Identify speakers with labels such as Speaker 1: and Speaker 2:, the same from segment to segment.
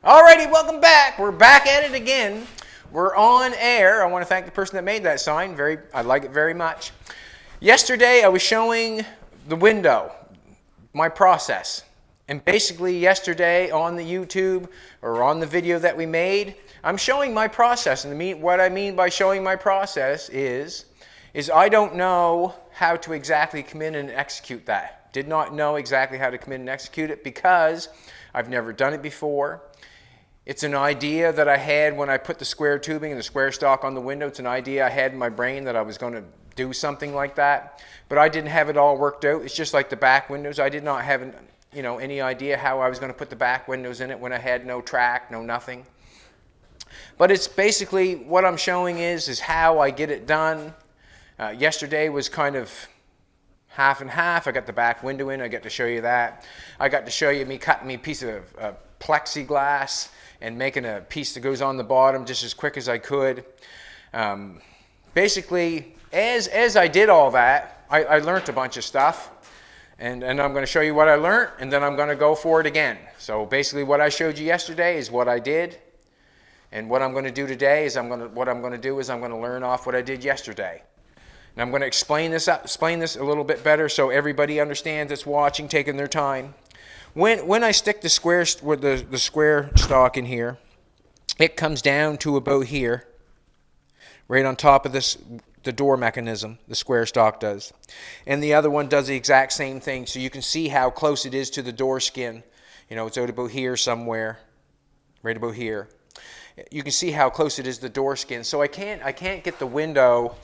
Speaker 1: Alrighty, welcome back. We're back at it again. We're on air. I want to thank the person that made that sign. I like it very much. Yesterday, I was showing the window, my process. And basically, yesterday on the YouTube or on the video that we made, I'm showing my process. And what I mean by showing my process is I don't know how to exactly come in and execute that. Did not know exactly how to come in and execute it because I've never done it before. It's an idea that I had when I put the square tubing and the square stock on the window. It's an idea I had in my brain that I was going to do something like that. But I didn't have it all worked out. It's just like the back windows. I did not have any idea how I was going to put the back windows in it when I had no track, no nothing. But it's basically what I'm showing is how I get it done. Yesterday was kind of half and half. I got the back window in. I got to show you that. I got to show you me cutting me a piece of plexiglass and making a piece that goes on the bottom just as quick as I could. Basically, as I did all that, I learned a bunch of stuff. And I'm going to show you what I learned, and then I'm going to go for it again. So basically what I showed you yesterday is what I did. And what I'm going to do today is I'm going to learn off what I did yesterday. And I'm going to explain this a little bit better so everybody understands that's watching, taking their time. When I stick the square with the square stock in here, it comes down to about here, right on top of the door mechanism. The square stock does, and the other one does the exact same thing. So you can see how close it is to the door skin. It's out about here somewhere, right about here. You can see how close it is to the door skin. So I can't get the window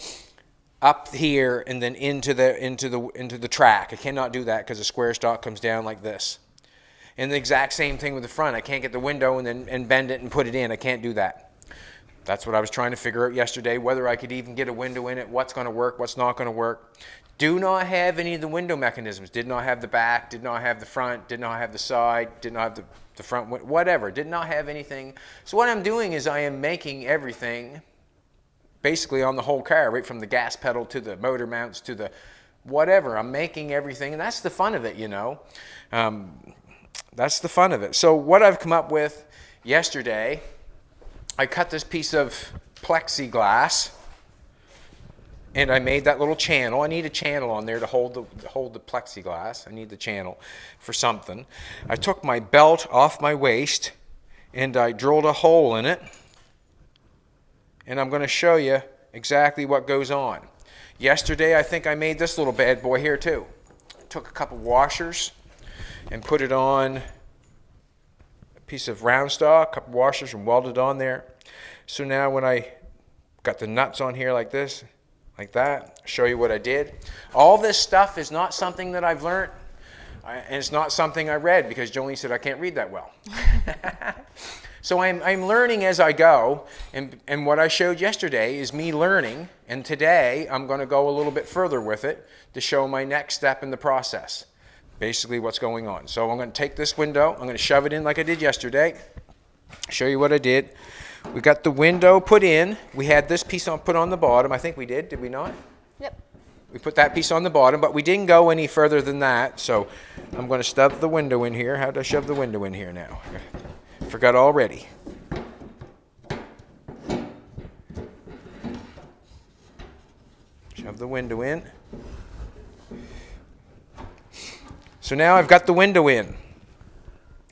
Speaker 1: up here and then into the track. I cannot do that because the square stock comes down like this. And the exact same thing with the front. I can't get the window and bend it and put it in. I can't do that. That's what I was trying to figure out yesterday, whether I could even get a window in it, what's going to work, what's not going to work. Do not have any of the window mechanisms. Did not have the back, did not have the front, did not have the side, did not have the front, whatever. Did not have anything. So what I'm doing is I am making everything basically on the whole car, right from the gas pedal to the motor mounts to the whatever. I'm making everything, and that's the fun of it, That's the fun of it. So what I've come up with yesterday, I cut this piece of plexiglass, and I made that little channel. I need a channel on there to hold the plexiglass. I need the channel for something. I took my belt off my waist, and I drilled a hole in it, and I'm going to show you exactly what goes on. Yesterday, I think I made this little bad boy here too. Took a couple washers and put it on a piece of round stock, a couple washers, and welded on there. So now when I got the nuts on here like this, like that, I'll show you what I did. All this stuff is not something that I've learned, and it's not something I read because Jolene said I can't read that well. So I'm learning as I go, and what I showed yesterday is me learning, and today I'm going to go a little bit further with it to show my next step in the process. Basically what's going on. So I'm going to take this window, I'm going to shove it in like I did yesterday, show you what I did. We got the window put in. We had this piece put on the bottom. I think we did we not?
Speaker 2: Yep.
Speaker 1: We put that piece on the bottom, but we didn't go any further than that. So I'm going to shove the window in here. How do I shove the window in here now? I forgot already. Shove the window in. So now I've got the window in,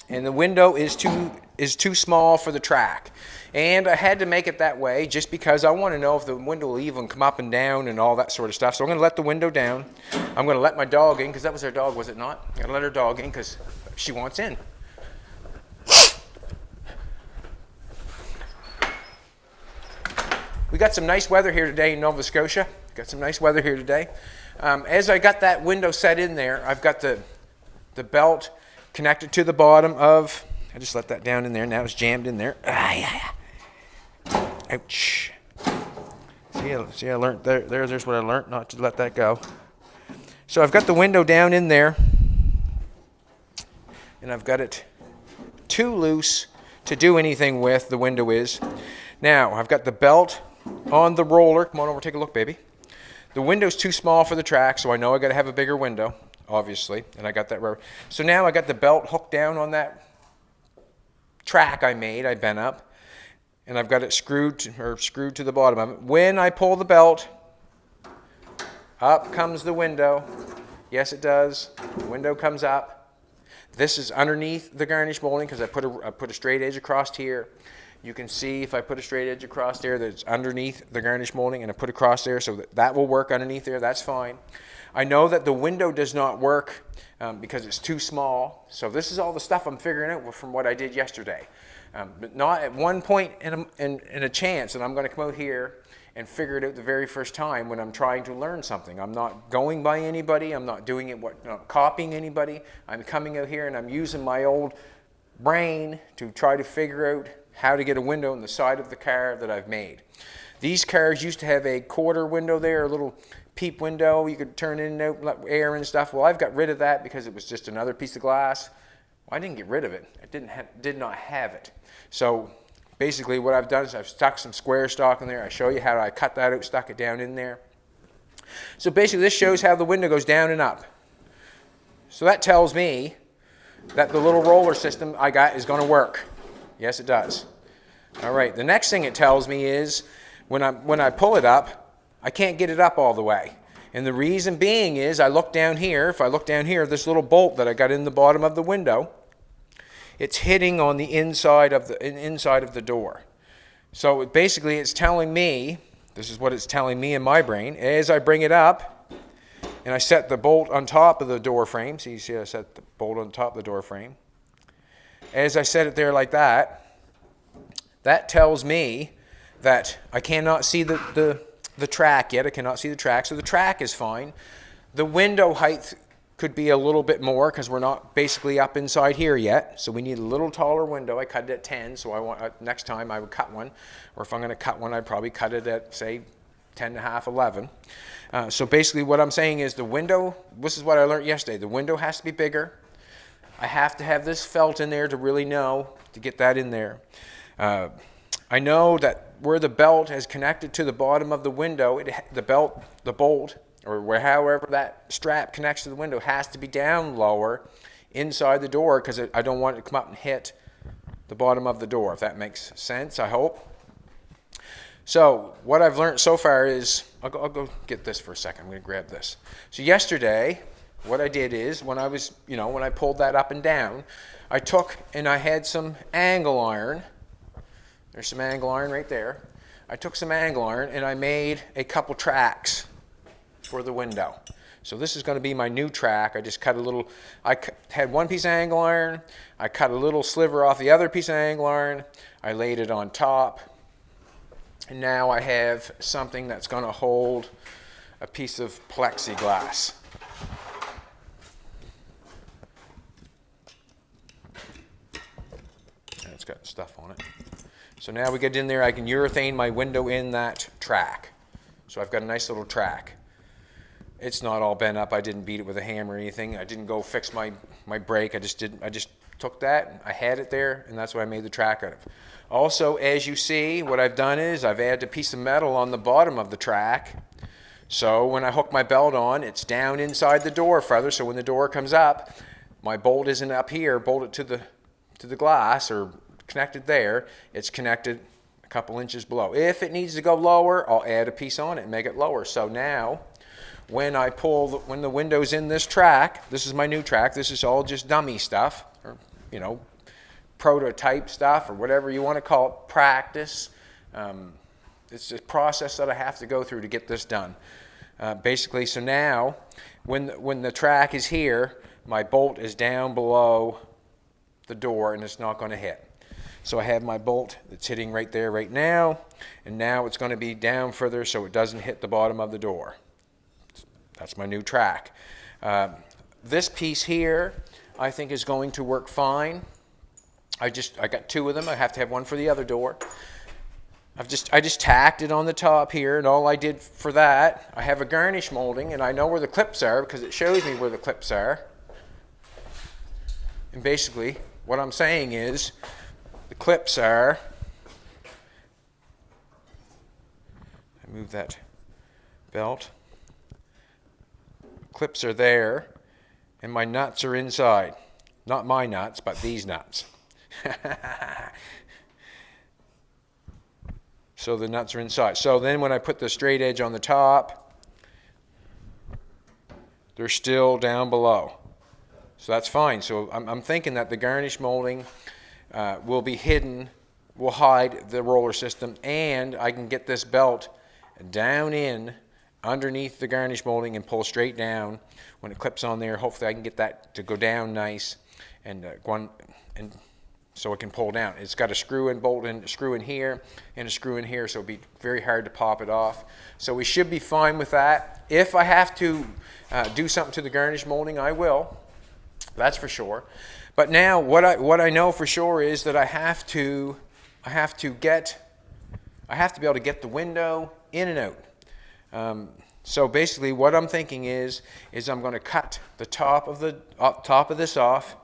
Speaker 1: and the window is too small for the track. And I had to make it that way just because I want to know if the window will even come up and down and all that sort of stuff. So I'm going to let the window down. I'm going to let my dog in because that was our dog, was it not? I'm going to let her dog in because she wants in. We got some nice weather here today in Nova Scotia. Got some nice weather here today. As I got that window set in there, I've got the belt connected to the bottom of, I just let that down in there, now it's jammed in there. Ouch. See, I learned, there's what I learned, not to let that go. So I've got the window down in there, and I've got it too loose to do anything with, the window is. Now, I've got the belt on the roller. Come on over, take a look, baby. The window's too small for the track, so I know I got to have a bigger window, obviously, and I got that rubber. So now I got the belt hooked down on that track I made, I bent up, and I've got it screwed to the bottom of it. When I pull the belt, up comes the window. Yes, it does. The window comes up. This is underneath the garnish molding because I put a straight edge across here. You can see if I put a straight edge across there that it's underneath the garnish molding, and I put it across there, so that will work underneath there. That's fine. I know that the window does not work because it's too small. So this is all the stuff I'm figuring out from what I did yesterday. But not at one point in a chance that I'm going to come out here and figure it out the very first time when I'm trying to learn something. I'm not going by anybody. I'm not doing it, not copying anybody. I'm coming out here and I'm using my old brain to try to figure out how to get a window in the side of the car that I've made. These cars used to have a quarter window there, a little peep window. You could turn in and out, let air and stuff. Well, I've got rid of that because it was just another piece of glass. Well, I didn't get rid of it. I did not have it. So basically what I've done is I've stuck some square stock in there. I show you how I cut that out, stuck it down in there. So basically this shows how the window goes down and up. So that tells me that the little roller system I got is going to work. Yes, it does. All right, the next thing it tells me is when I pull it up, I can't get it up all the way. And the reason being is I look down here. If I look down here, this little bolt that I got in the bottom of the window, it's hitting on the inside of the door. So basically it's telling me, this is what it's telling me in my brain, as I bring it up and I set the bolt on top of the door frame. So you see I set the bolt on top of the door frame. As I set it there like that, that tells me that I cannot see the track yet. I cannot see the track, so the track is fine. The window height could be a little bit more because we're not basically up inside here yet, so we need a little taller window. I cut it at 10, so I want next time I would cut one, or if I'm going to cut one, I'd probably cut it at, say, 10 and a half, 11. So basically what I'm saying is the window, this is what I learned yesterday, the window has to be bigger. I have to have this felt in there to really know, to get that in there. I know that where the belt is connected to the bottom of the window, the bolt, or however that strap connects to the window has to be down lower inside the door because I don't want it to come up and hit the bottom of the door, if that makes sense, I hope. So what I've learned so far is, I'll go get this for a second. I'm going to grab this. So yesterday, what I did is when I pulled that up and down, I took and I had some angle iron. There's some angle iron right there. I took some angle iron and I made a couple tracks for the window. So this is going to be my new track. I just cut a little, I had one piece of angle iron. I cut a little sliver off the other piece of angle iron. I laid it on top. And now I have something that's going to hold a piece of plexiglass. And it's got stuff on it. So now we get in there, I can urethane my window in that track. So I've got a nice little track. It's not all bent up. I didn't beat it with a hammer or anything. I didn't go fix my brake. I just took that, I had it there, and that's what I made the track out of. Also, as you see, what I've done is I've added a piece of metal on the bottom of the track. So when I hook my belt on, it's down inside the door further, so when the door comes up, my bolt isn't up here, bolted to the glass, or connected there, it's connected a couple inches below. If it needs to go lower, I'll add a piece on it and make it lower. So now, when the window's in this track, this is my new track, this is all just dummy stuff, or, prototype stuff, or whatever you want to call it, practice. It's a process that I have to go through to get this done. Basically, so now, when the track is here, my bolt is down below the door and it's not going to hit. So I have my bolt that's hitting right there right now, and now it's going to be down further so it doesn't hit the bottom of the door. That's my new track. This piece here I think is going to work fine. I got two of them. I have to have one for the other door. I just tacked it on the top here, and all I did for that, I have a garnish molding, and I know where the clips are because it shows me where the clips are. And basically what I'm saying is the clips are, I move that belt, clips are there, and my nuts are inside. Not my nuts, but these nuts. So the nuts are inside. So then when I put the straight edge on the top, they're still down below. So that's fine. So I'm thinking that the garnish molding will be hidden, will hide the roller system, and I can get this belt down in underneath the garnish molding and pull straight down when it clips on there. Hopefully I can get that to go down nice and so it can pull down. It's got a screw and bolt and a screw in here and a screw in here, so it'll be very hard to pop it off. So we should be fine with that. If I have to do something to the garnish molding, I will. That's for sure. But now what I know for sure is that I have to be able to get the window in and out. So basically what I'm thinking is I'm going to cut the top of this off.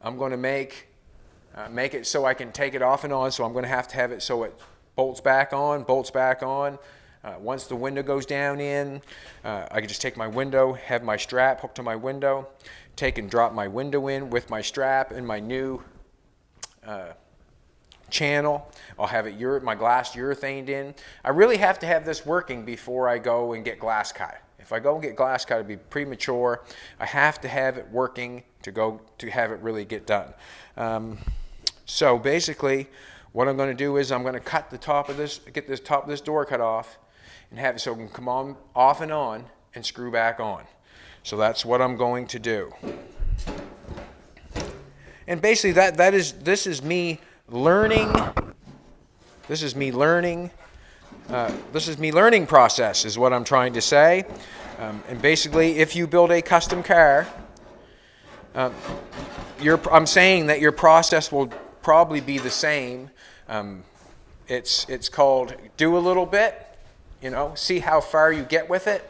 Speaker 1: I'm going to make it so I can take it off and on, so I'm going to have it so it bolts back on. Once the window goes down in, I can just take my window, have my strap hooked to my window, take and drop my window in with my strap and my new channel. I'll have it my glass urethaned in. I really have to have this working before I go and get glass cut. If I go and get glass cut, it'd be premature. I have to have it working to have it really get done. So basically, what I'm going to do is I'm going to cut the top of this, get this top of this door cut off, and have it so it can come on off and on and screw back on. So that's what I'm going to do. And basically this is me learning. This is me learning process is what I'm trying to say. And basically, if you build a custom car, I'm saying that your process will probably be the same. It's called do a little bit, see how far you get with it,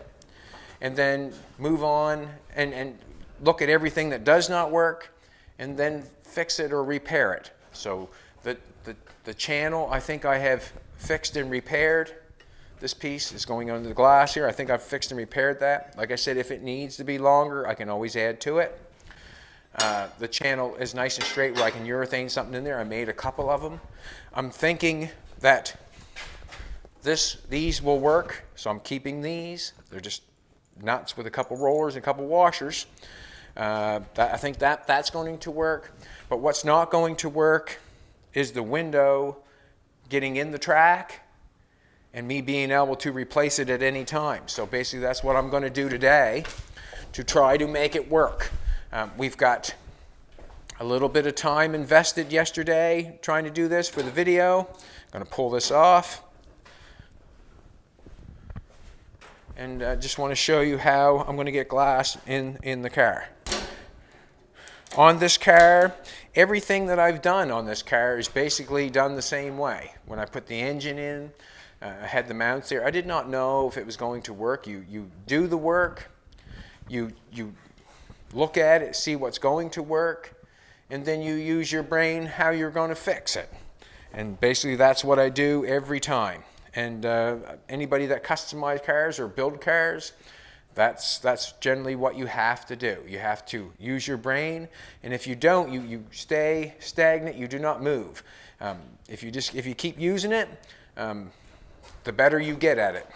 Speaker 1: and then move on and look at everything that does not work, and then fix it or repair it. So the channel, I think I have fixed and repaired. This piece is going under the glass here. I think I've fixed and repaired that. Like I said, if it needs to be longer, I can always add to it. The channel is nice and straight where I can urethane something in there. I made a couple of them. I'm thinking that these will work, so I'm keeping these. They're just nuts with a couple rollers and a couple washers. I think that's going to work. But what's not going to work is the window getting in the track and me being able to replace it at any time. So basically that's what I'm going to do today to try to make it work. We've got a little bit of time invested yesterday trying to do this for the video. I'm going to pull this off. And just want to show you how I'm going to get glass in the car. On this car, everything that I've done on this car is basically done the same way. When I put the engine in, I had the mounts there. I did not know if it was going to work. You do the work, you look at it, see what's going to work, and then you use your brain how you're going to fix it. And basically that's what I do every time. And anybody that customize cars or build cars, that's generally what you have to do. You have to use your brain, and if you don't, you stay stagnant. You do not move. If you keep using it, the better you get at it.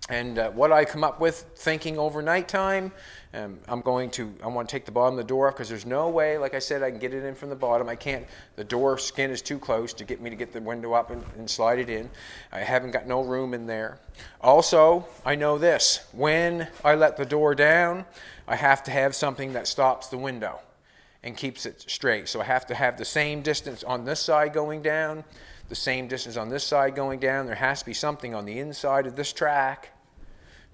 Speaker 1: And what I come up with thinking overnight time, I want to take the bottom of the door off because there's no way, like I said, I can get it in from the bottom. I can't. The door skin is too close to get me to get the window up and slide it in. I haven't got no room in there. Also, I know this. When I let the door down, I have to have something that stops the window and keeps it straight. So I have to have the same distance on this side going down, the same distance on this side going down. There has to be something on the inside of this track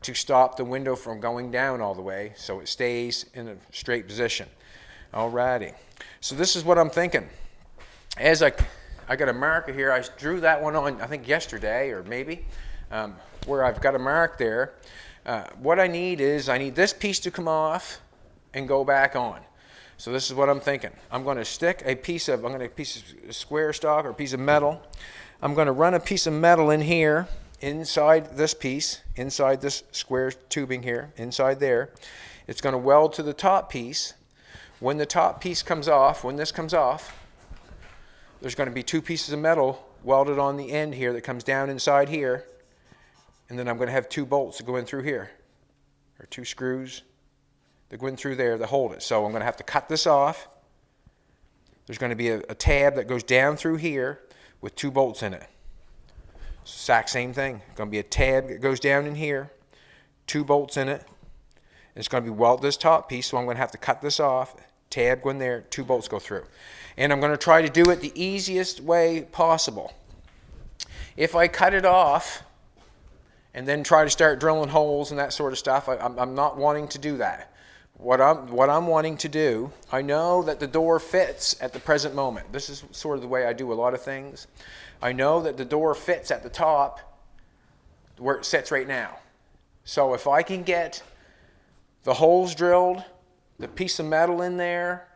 Speaker 1: to stop the window from going down all the way so it stays in a straight position. Alrighty. So this is what I'm thinking. As I got a marker here, I drew that one on, I think yesterday or maybe, where I've got a mark there. What I need is, I need this piece to come off and go back on. So this is what I'm thinking. I'm going to stick a piece of square stock or a piece of metal. I'm going to run a piece of metal in here, inside this piece, inside this square tubing here, inside there. It's going to weld to the top piece. When the top piece comes off, when this comes off, there's going to be two pieces of metal welded on the end here that comes down inside here. And then I'm going to have 2 bolts that go in through here, or 2 screws that go in through there that hold it. So I'm going to have to cut this off. There's going to be a tab that goes down through here with 2 bolts in it. Exact same thing. It's going to be a tab that goes down in here, 2 bolts in it. And it's going to be welded this top piece, so I'm going to have to cut this off. Tab go in there, 2 bolts go through. And I'm going to try to do it the easiest way possible. If I cut it off and then try to start drilling holes and that sort of stuff, I'm not wanting to do that. What I'm wanting to do, I know that the door fits at the present moment. This is sort of the way I do a lot of things. I know that the door fits at the top where it sits right now. So if I can get the holes drilled, the piece of metal in there,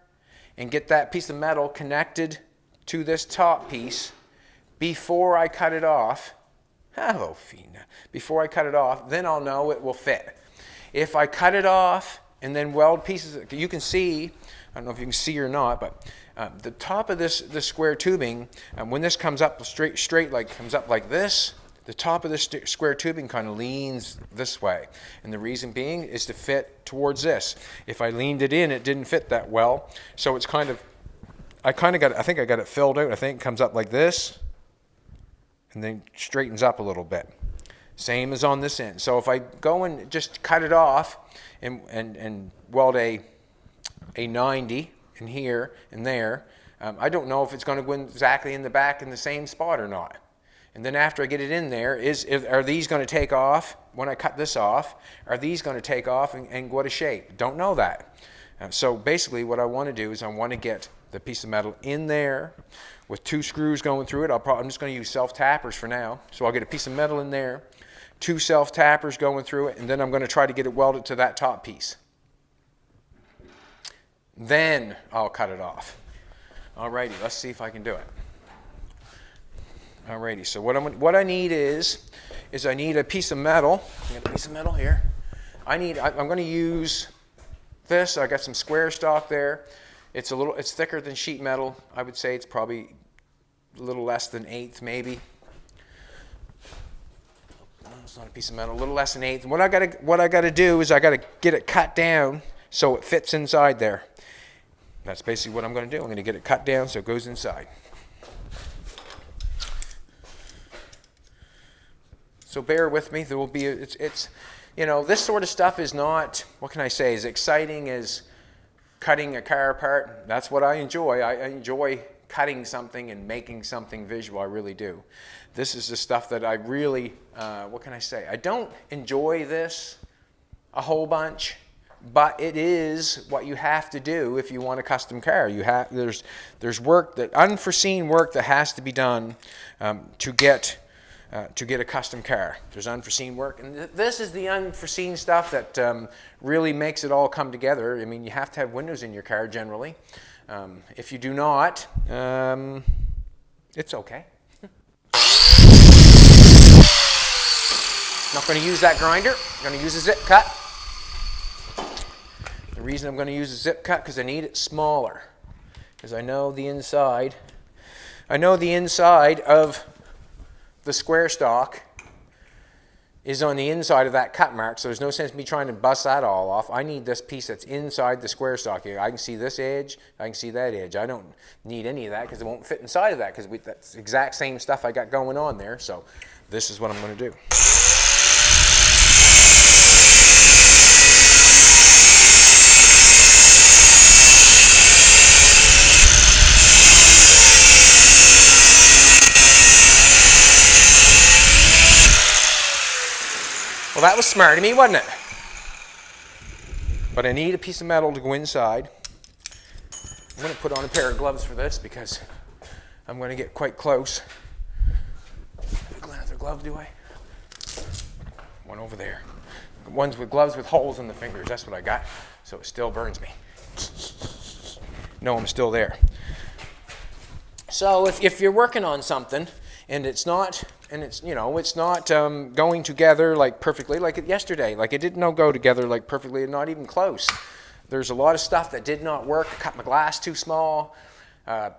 Speaker 1: and get that piece of metal connected to this top piece before I cut it off, hello Fina, before I cut it off, then I'll know it will fit. If I cut it off and then weld pieces, you can see, I don't know if you can see or not, but the top of this square tubing, when this comes up straight like comes up like this, the top of this square tubing kind of leans this way. And the reason being is to fit towards this. If I leaned it in, it didn't fit that well. So it's kind of, I think I got it filled out. I think it comes up like this and then straightens up a little bit. Same as on this end. So if I go and just cut it off and weld a 90 in here and there, I don't know if it's going to go exactly in the back in the same spot or not. And then after I get it in there, are these going to take off when I cut this off? Are these going to take off and go to shape? Don't know that. So basically what I want to do is I want to get the piece of metal in there with 2 screws going through it. I'm just going to use self-tappers for now. So I'll get a piece of metal in there, 2 self-tappers going through it, and then I'm going to try to get it welded to that top piece. Then I'll cut it off. Alrighty, let's see if I can do it. Alrighty, so what I need is I need a piece of metal. I got a piece of metal here. I'm going to use this. I got some square stock there. It's thicker than sheet metal. I would say it's probably a little less than 1/8 maybe. It's not a piece of metal, a little less than 1/8. And what I got to do is I got to get it cut down so it fits inside there. That's basically what I'm going to do. I'm going to get it cut down so it goes inside. So bear with me. There will be it's you know, this sort of stuff is not, what can I say, as exciting as cutting a car apart. That's what I enjoy. I enjoy cutting something and making something visual. I really do. This is the stuff that I really, what can I say? I don't enjoy this a whole bunch, but it is what you have to do if you want a custom car. There's work, that unforeseen work that has to be done to get a custom car. There's unforeseen work, and this is the unforeseen stuff that really makes it all come together. I mean, you have to have windows in your car generally. If you do not, it's okay. Not going to use that grinder. I'm going to use a zip cut. The reason I'm going to use a zip cut because I need it smaller, because I know the inside. I know the inside of the square stock is on the inside of that cut mark, so there's no sense in me trying to bust that all off. I need this piece that's inside the square stock here. I can see this edge, I can see that edge. I don't need any of that because it won't fit inside of that, because that's the exact same stuff I got going on there. So this is what I'm going to do. Well, that was smart of me, wasn't it? But I need a piece of metal to go inside. I'm going to put on a pair of gloves for this because I'm going to get quite close. Another glove, do I? One over there. One's with gloves with holes in the fingers. That's what I got. So it still burns me. No, I'm still there. So if you're working on something and it's not, going together like perfectly, like yesterday. Like it didn't go together like perfectly, not even close. There's a lot of stuff that did not work. I cut my glass too small. I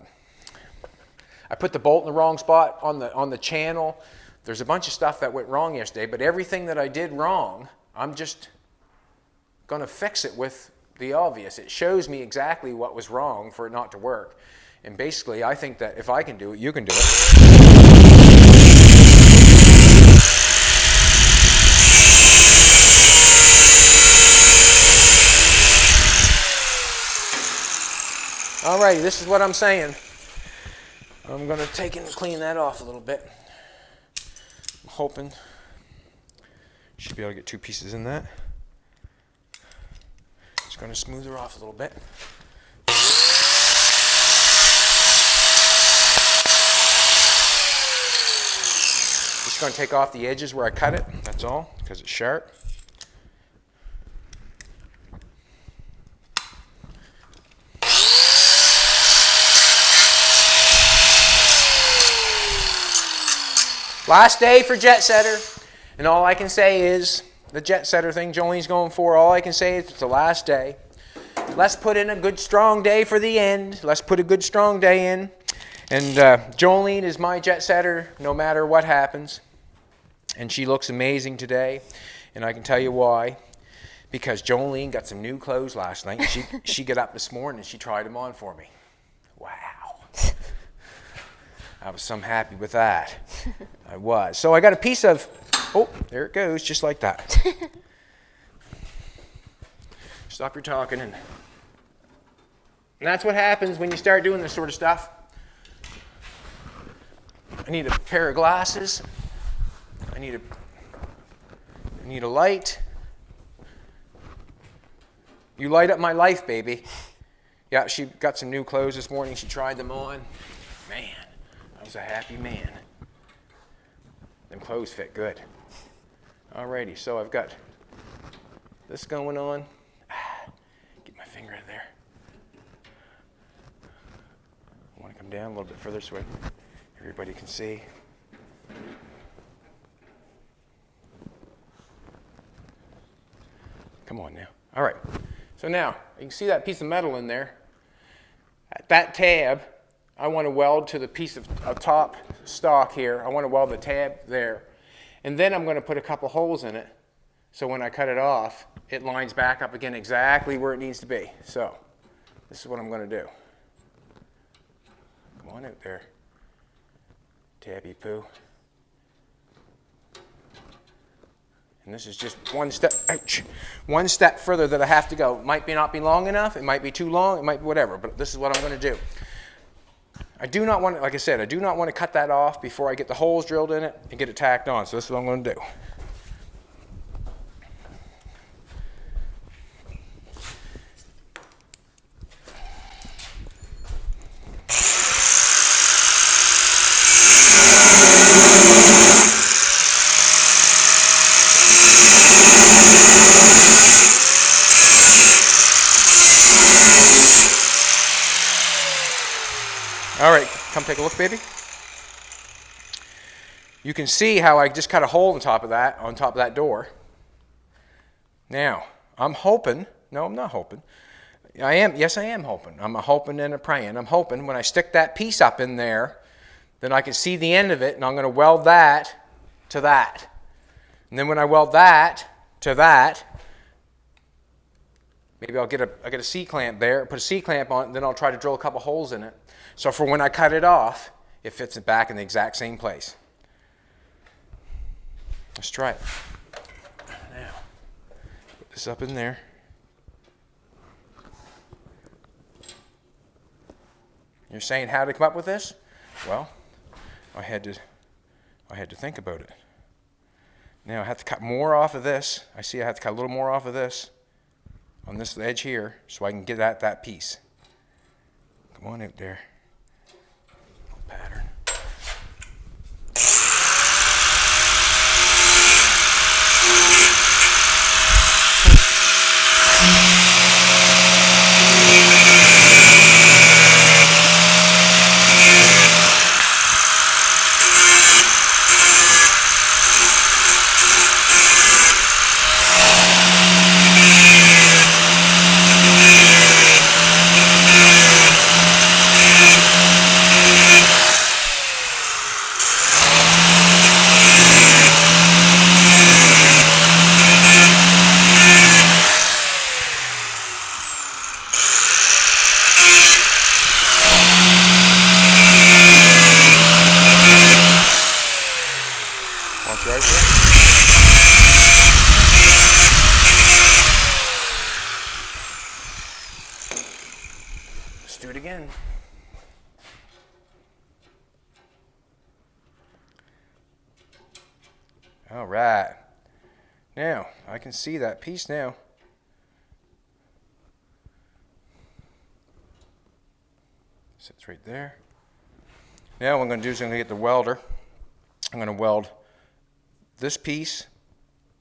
Speaker 1: I put the bolt in the wrong spot on the channel. There's a bunch of stuff that went wrong yesterday, but everything that I did wrong, I'm just going to fix it with the obvious. It shows me exactly what was wrong for it not to work. And basically, I think that if I can do it, you can do it. Alrighty, this is what I'm saying. I'm going to take and clean that off a little bit. I'm hoping should be able to get 2 pieces in that. Just going to smooth her off a little bit. Just going to take off the edges where I cut it, that's all, because it's sharp. Last day for Jet Setter, and all I can say is the Jet Setter thing Jolene's going for, all I can say is it's the last day. Let's put in a good strong day for the end. Let's put a good strong day in. And Jolene is my Jet Setter no matter what happens. And she looks amazing today, and I can tell you why. Because Jolene got some new clothes last night. She got up this morning and she tried them on for me. Wow. I was so happy with that. I was. So I got a piece of, oh, there it goes, just like that. Stop your talking. And that's what happens when you start doing this sort of stuff. I need a pair of glasses. I need a light. You light up my life, baby. Yeah, she got some new clothes this morning. She tried them on. Man. I was a happy man. Them clothes fit good. Alrighty, so I've got this going on. Get my finger in there. I want to come down a little bit further so everybody can see. Come on now. All right. So now, you can see that piece of metal in there. At that tab, I want to weld to the piece of top stock here. I want to weld the tab there. And then I'm going to put a couple holes in it so when I cut it off, it lines back up again exactly where it needs to be. So this is what I'm going to do. Come on out there, tabby poo. And this is just one step, ouch, one step further that I have to go. It might not be long enough, it might be too long, it might be whatever, but this is what I'm going to do. I do not want to, like I said, I do not want to cut that off before I get the holes drilled in it and get it tacked on. So this is what I'm going to do. All right, come take a look, baby. You can see how I just cut a hole on top of that door. Now, I'm hoping, no, I'm not hoping. Yes, I am hoping. I'm a hoping and a praying. I'm hoping when I stick that piece up in there, then I can see the end of it, and I'm going to weld that to that. And then when I weld that to that, maybe I'll get a C-clamp there, put a C-clamp on it, and then I'll try to drill a couple holes in it. So for when I cut it off, it fits it back in the exact same place. Let's try it. Now, put this up in there. You're saying how to come up with this? Well, I had to think about it. Now I have to cut more off of this. I see I have to cut a little more off of this on this edge here so I can get at that piece. Come on out there. Pattern. All right. Now, I can see that piece now. Sits right there. Now what I'm going to do is I'm going to get the welder. I'm going to weld this piece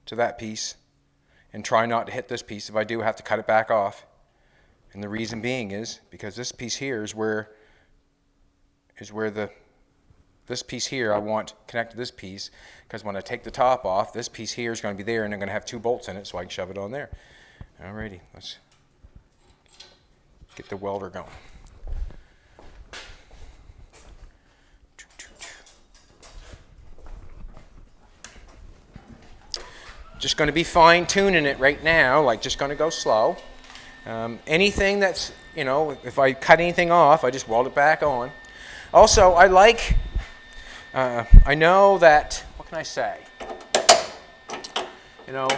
Speaker 1: to that piece and try not to hit this piece. If I do, I have to cut it back off. And the reason being is because this piece here is where this piece here I want connected to this piece, because when I take the top off, this piece here is going to be there and I'm going to have 2 bolts in it, so I can shove it on there. Alrighty, let's get the welder going. Just going to be fine-tuning it right now, like just going to go slow. Anything that's, you know, if I cut anything off, I just weld it back on. Also, I like, I know that, what can I say? You know,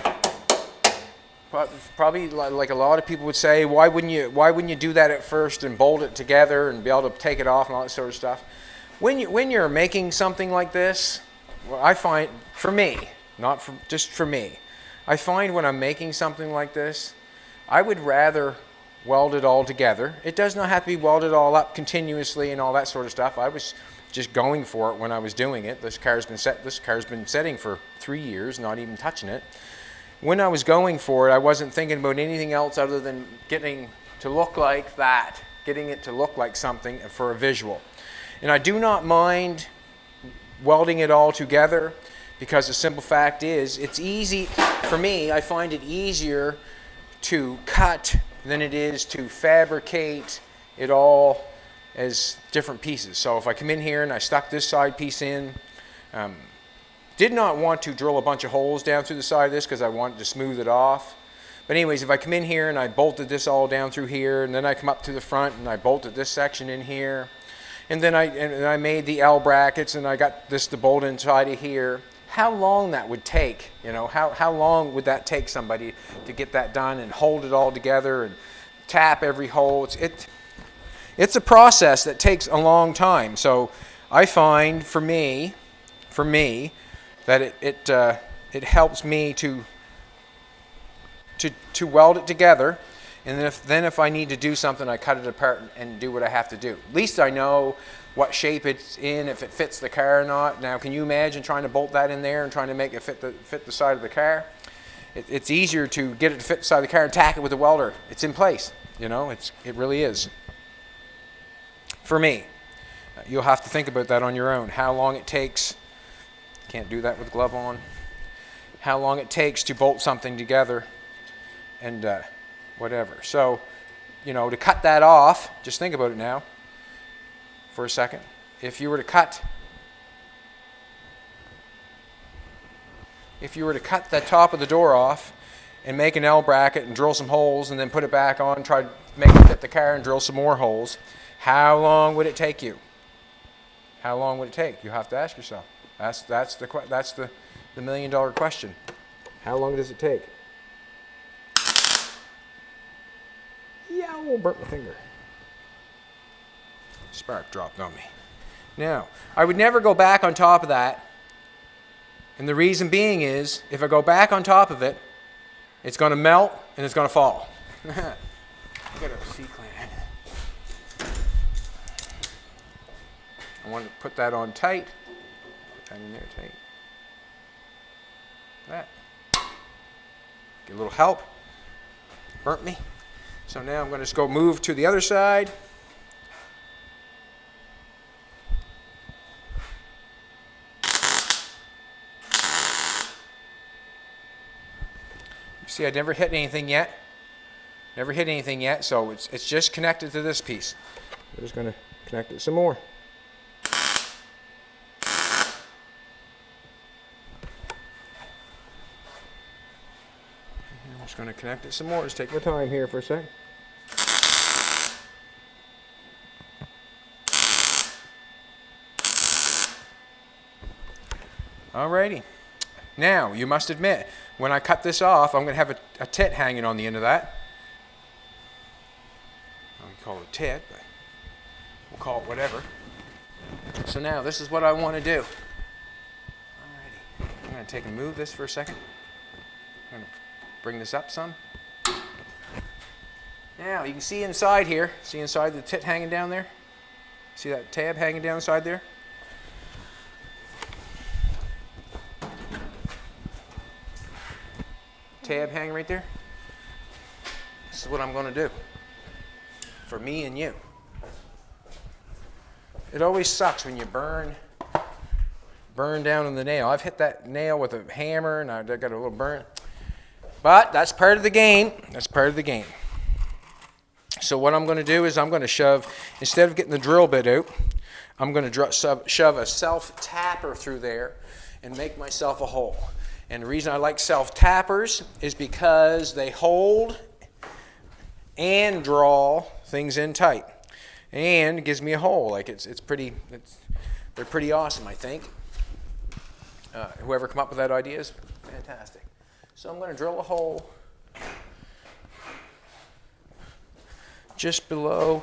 Speaker 1: probably like a lot of people would say, why wouldn't you do that at first and bolt it together and be able to take it off and all that sort of stuff? When you're making something like this, well, I find, for me, not for, just for me, I find when I'm making something like this, I would rather weld it all together. It does not have to be welded all up continuously and all that sort of stuff. I was just going for it when I was doing it. This car's been setting for 3 years, not even touching it. When I was going for it, I wasn't thinking about anything else other than getting to look like that, getting it to look like something for a visual. And I do not mind welding it all together, because the simple fact is, it's easy, for me, I find it easier to cut than it is to fabricate it all as different pieces. So if I come in here and I stuck this side piece in, did not want to drill a bunch of holes down through the side of this because I wanted to smooth it off. But anyways, if I come in here and I bolted this all down through here, and then I come up to the front and I bolted this section in here, and then I made the L brackets and I got this to bolt inside of here, how long that would take, you know, how long would that take somebody to get that done and hold it all together and tap every hole? It's a process that takes a long time. So I find for me that it helps me to weld it together, and then if I need to do something, I cut it apart and do what I have to do. At least I know what shape it's in, if it fits the car or not. Now, can you imagine trying to bolt that in there and trying to make it fit the side of the car? It's easier to get it to fit the side of the car and tack it with a welder. It's in place, you know. It really is. For me, you'll have to think about that on your own. How long it takes. Can't do that with a glove on. How long it takes to bolt something together, and whatever. So, you know, to cut that off, just think about it now for a second. If you were to cut the top of the door off and make an L bracket and drill some holes and then put it back on, try to make it fit the car and drill some more holes, how long would it take you? How long would it take? You have to ask yourself. That's the $1 million question. How long does it take? Yeah, I burnt my finger. Spark dropped on me. Now, I would never go back on top of that. And the reason being is, if I go back on top of it, it's going to melt and it's going to fall. I got a C-clamp. I want to put that on tight. Put that in there tight. That. Get a little help. Burnt me. So now I'm going to just go move to the other side. See, I never hit anything yet. Never hit anything yet, so it's just connected to this piece. We're just going to connect it some more. I'm just going to connect it some more. Just take my time here for a second. Alrighty. Now, you must admit, when I cut this off, I'm going to have a tit hanging on the end of that. I don't call it a tit, but we'll call it whatever. So now, this is what I want to do. Alrighty. I'm going going to take and move this for a second. I'm going to bring this up some. Now you can see inside here, see inside the tit hanging down there? See that tab hanging down inside there? Tab hanging right there? This is what I'm going to do for me and you. It always sucks when you burn down on the nail. I've hit that nail with a hammer and I got a little burn. But that's part of the game. That's part of the game. So what I'm going to do is I'm going to shove, instead of getting the drill bit out, I'm going to shove a self-tapper through there and make myself a hole. And the reason I like self-tappers is because they hold and draw things in tight. And it gives me a hole. Like they're pretty awesome, I think. Whoever come up with that idea is fantastic. So I'm going to drill a hole just below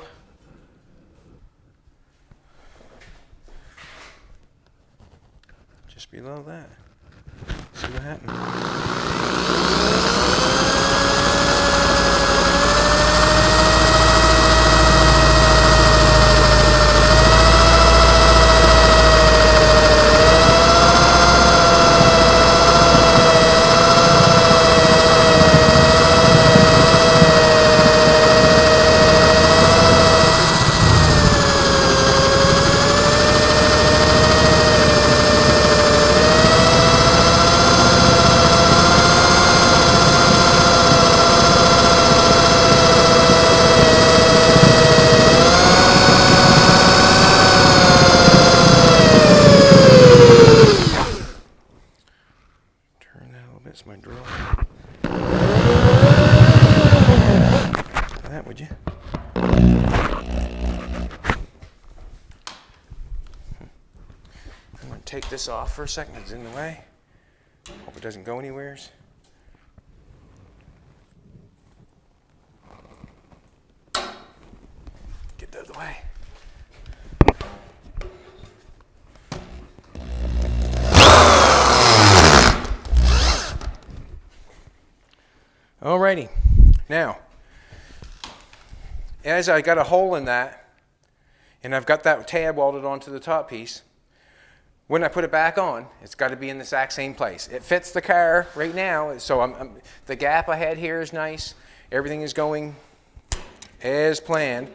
Speaker 1: that. See what happens. That's my drill. That would you? I'm going to take this off for a second. It's in the way. Hope it doesn't go anywheres. Get that out of the way. Alrighty, now, as I got a hole in that, and I've got that tab welded onto the top piece, when I put it back on, it's got to be in the exact same place. It fits the car right now, so the gap I had here is nice. Everything is going as planned,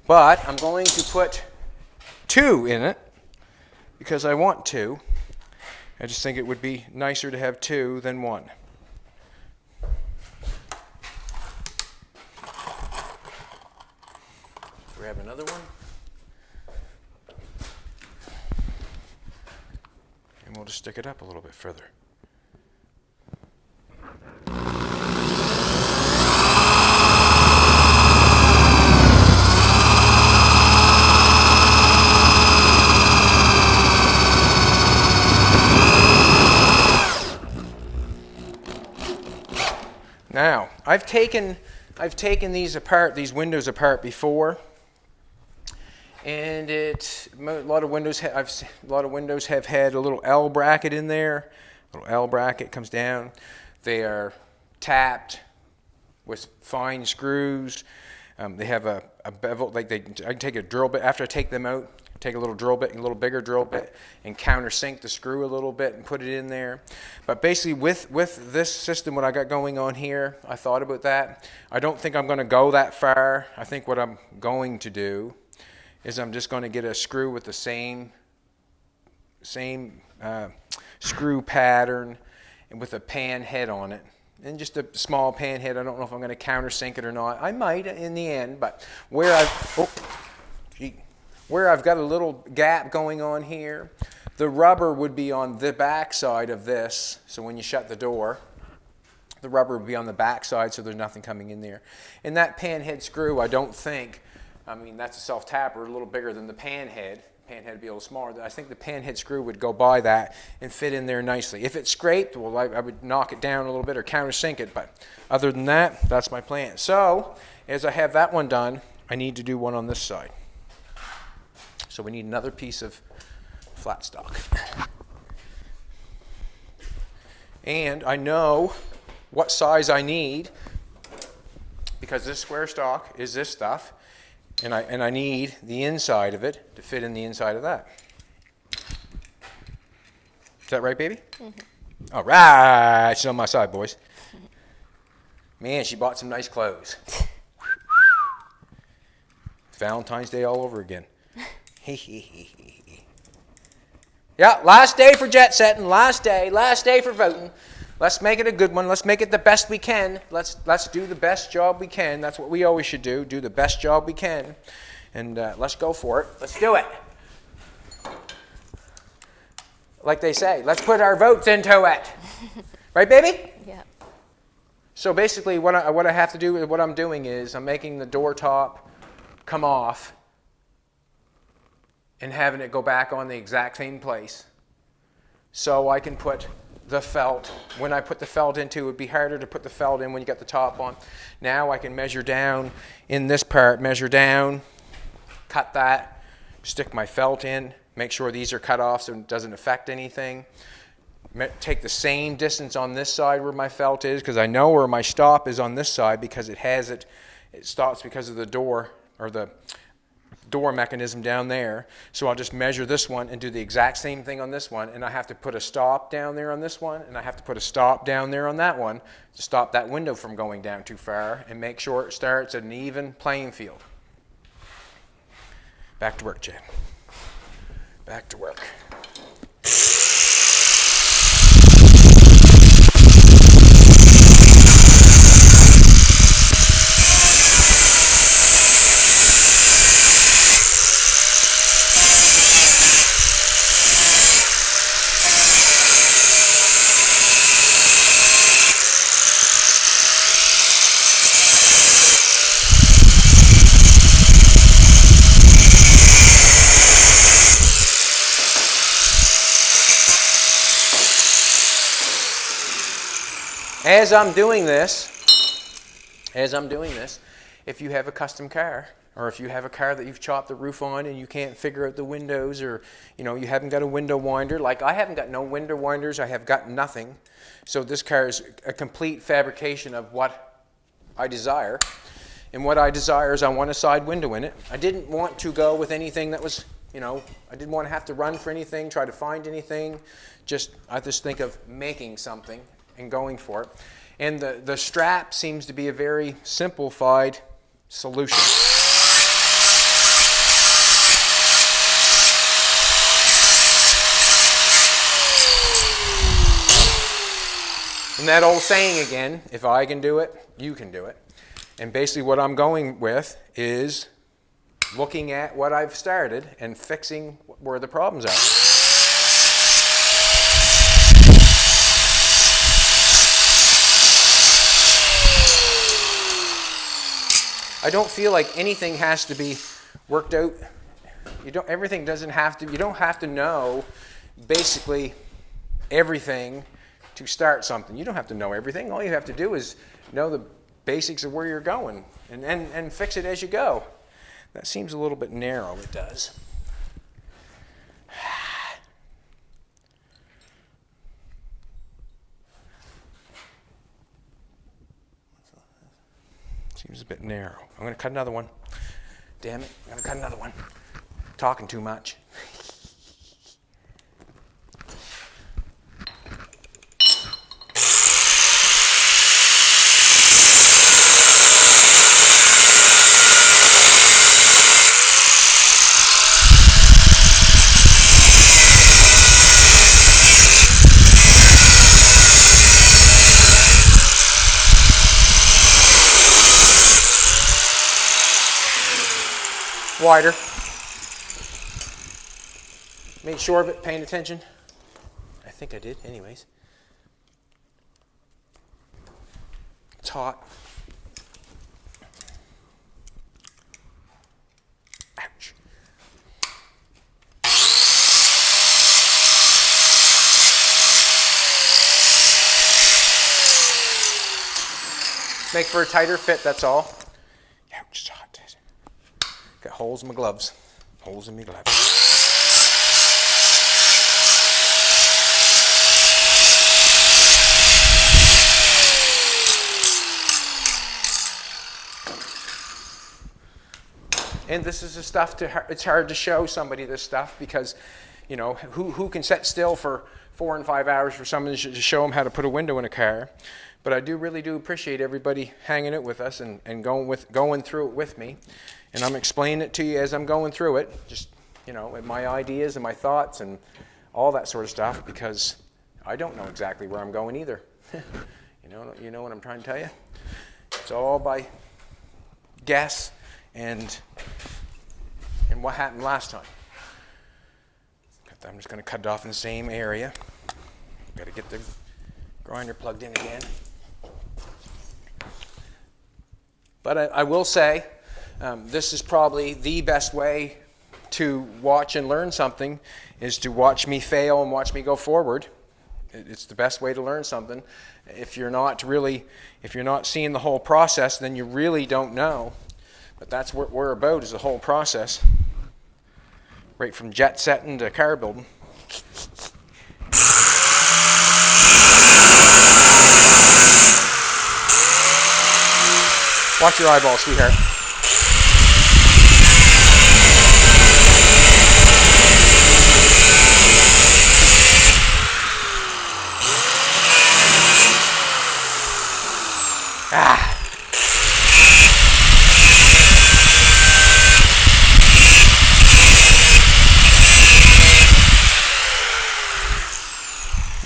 Speaker 1: but I'm going to put 2 in it because I want 2. I just think it would be nicer to have 2 than 1. Grab another one, and we'll just stick it up a little bit further. Now, I've taken these apart, these windows apart before. And a lot of windows have had a little L bracket in there. A little L bracket comes down. They are tapped with fine screws. They have a bevel. I can take a drill bit after I take them out. Take a little drill bit, a little bigger drill bit, and countersink the screw a little bit and put it in there. But basically, with this system, what I got going on here, I thought about that. I don't think I'm going to go that far. I think what I'm going to do is I'm just going to get a screw with the same screw pattern and with a pan head on it. And just a small pan head. I don't know if I'm going to countersink it or not. I might in the end, but where I've got a little gap going on here, the rubber would be on the back side of this. So when you shut the door, the rubber would be on the back side so there's nothing coming in there. And that pan head screw, I don't think, that's a self-tapper, a little bigger than the pan head. Pan head would be a little smaller. I think the pan head screw would go by that and fit in there nicely. If it scraped, well, I would knock it down a little bit or countersink it. But other than that, that's my plan. So as I have that one done, I need to do one on this side. So we need another piece of flat stock. And I know what size I need, because this square stock is this stuff, and I need the inside of it to fit in the inside of that. Is that right, baby? Mm-hmm. All right, she's on my side, boys. Man, she bought some nice clothes. Valentine's Day all over again. Yeah, last day for jet setting, last day for voting. Let's make it a good one. Let's make it the best we can. Let's do the best job we can. That's what we always should do the best job we can. And let's go for it. Let's do it. Like they say, let's put our votes into it. Right, baby?
Speaker 2: Yeah.
Speaker 1: So basically what I have to do, what I'm doing is I'm making the door top come off and having it go back on the exact same place. So I can put the felt. When I put the felt into, it would be harder to put the felt in when you got the top on. Now I can measure down in this part, measure down, cut that, stick my felt in, make sure these are cut off so it doesn't affect anything. Take the same distance on this side where my felt is, because I know where my stop is on this side, because it stops because of the door, or the door mechanism down there. So I'll just measure this one and do the exact same thing on this one, and I have to put a stop down there on this one, and I have to put a stop down there on that one to stop that window from going down too far and make sure it starts at an even playing field. Back to work, Chad. Back to work. As I'm doing this, if you have a custom car, or if you have a car that you've chopped the roof on and you can't figure out the windows, or you haven't got a window winder, like I haven't got no window winders, I have got nothing. So this car is a complete fabrication of what I desire. And what I desire is I want a side window in it. I didn't want to go with anything that was, I didn't want to have to run for anything, try to find anything. I just think of making something and going for it. And the strap seems to be a very simplified solution. And that old saying again, if I can do it, you can do it. And basically what I'm going with is looking at what I've started and fixing where the problems are. I don't feel like anything has to be worked out. Everything doesn't have to, you don't have to know basically everything to start something. You don't have to know everything. All you have to do is know the basics of where you're going and fix it as you go. That seems a little bit narrow, it does. Seems a bit narrow. I'm going to cut another one. Damn it, I'm going to cut another one. Talking too much. Wider. Made sure of it, paying attention. I think I did, anyways. It's hot. Ouch. Make for a tighter fit, that's all. Ouch, it's hot. Got holes in my gloves. Holes in my gloves. And this is the stuff it's hard to show somebody this stuff because, you know, who can sit still for 4 and 5 hours for someone to show them how to put a window in a car. But I really do appreciate everybody hanging it with us and going through it with me. And I'm explaining it to you as I'm going through it, just, you know, with my ideas and my thoughts and all that sort of stuff, because I don't know exactly where I'm going either. You know what I'm trying to tell you? It's all by guess and what happened last time. I'm just going to cut it off in the same area. Got to get the grinder plugged in again. But I will say, this is probably the best way to watch and learn something, is to watch me fail and watch me go forward. It's the best way to learn something. If you're not seeing the whole process, then you really don't know. But that's what we're about, is the whole process. Right from jet setting to car building. Watch your eyeballs, sweetheart. Ah.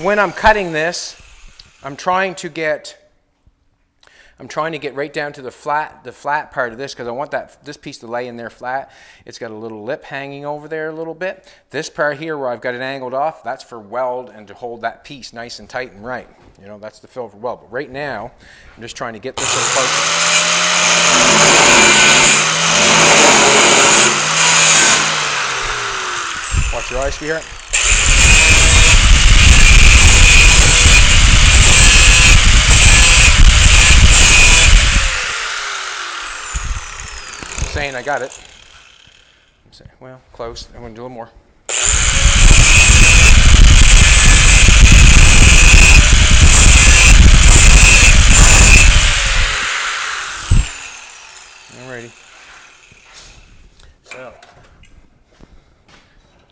Speaker 1: When I'm cutting this, I'm trying to get right down to the flat part of this, because I want this piece to lay in there flat. It's got a little lip hanging over there a little bit. This part here where I've got it angled off, that's for weld and to hold that piece nice and tight and right. You know, that's the fill for weld. But right now, I'm just trying to get this in close. Watch your eyes, sweetheart. Saying I got it. I'm saying, well, close. I'm going to do a little more. Alrighty. So,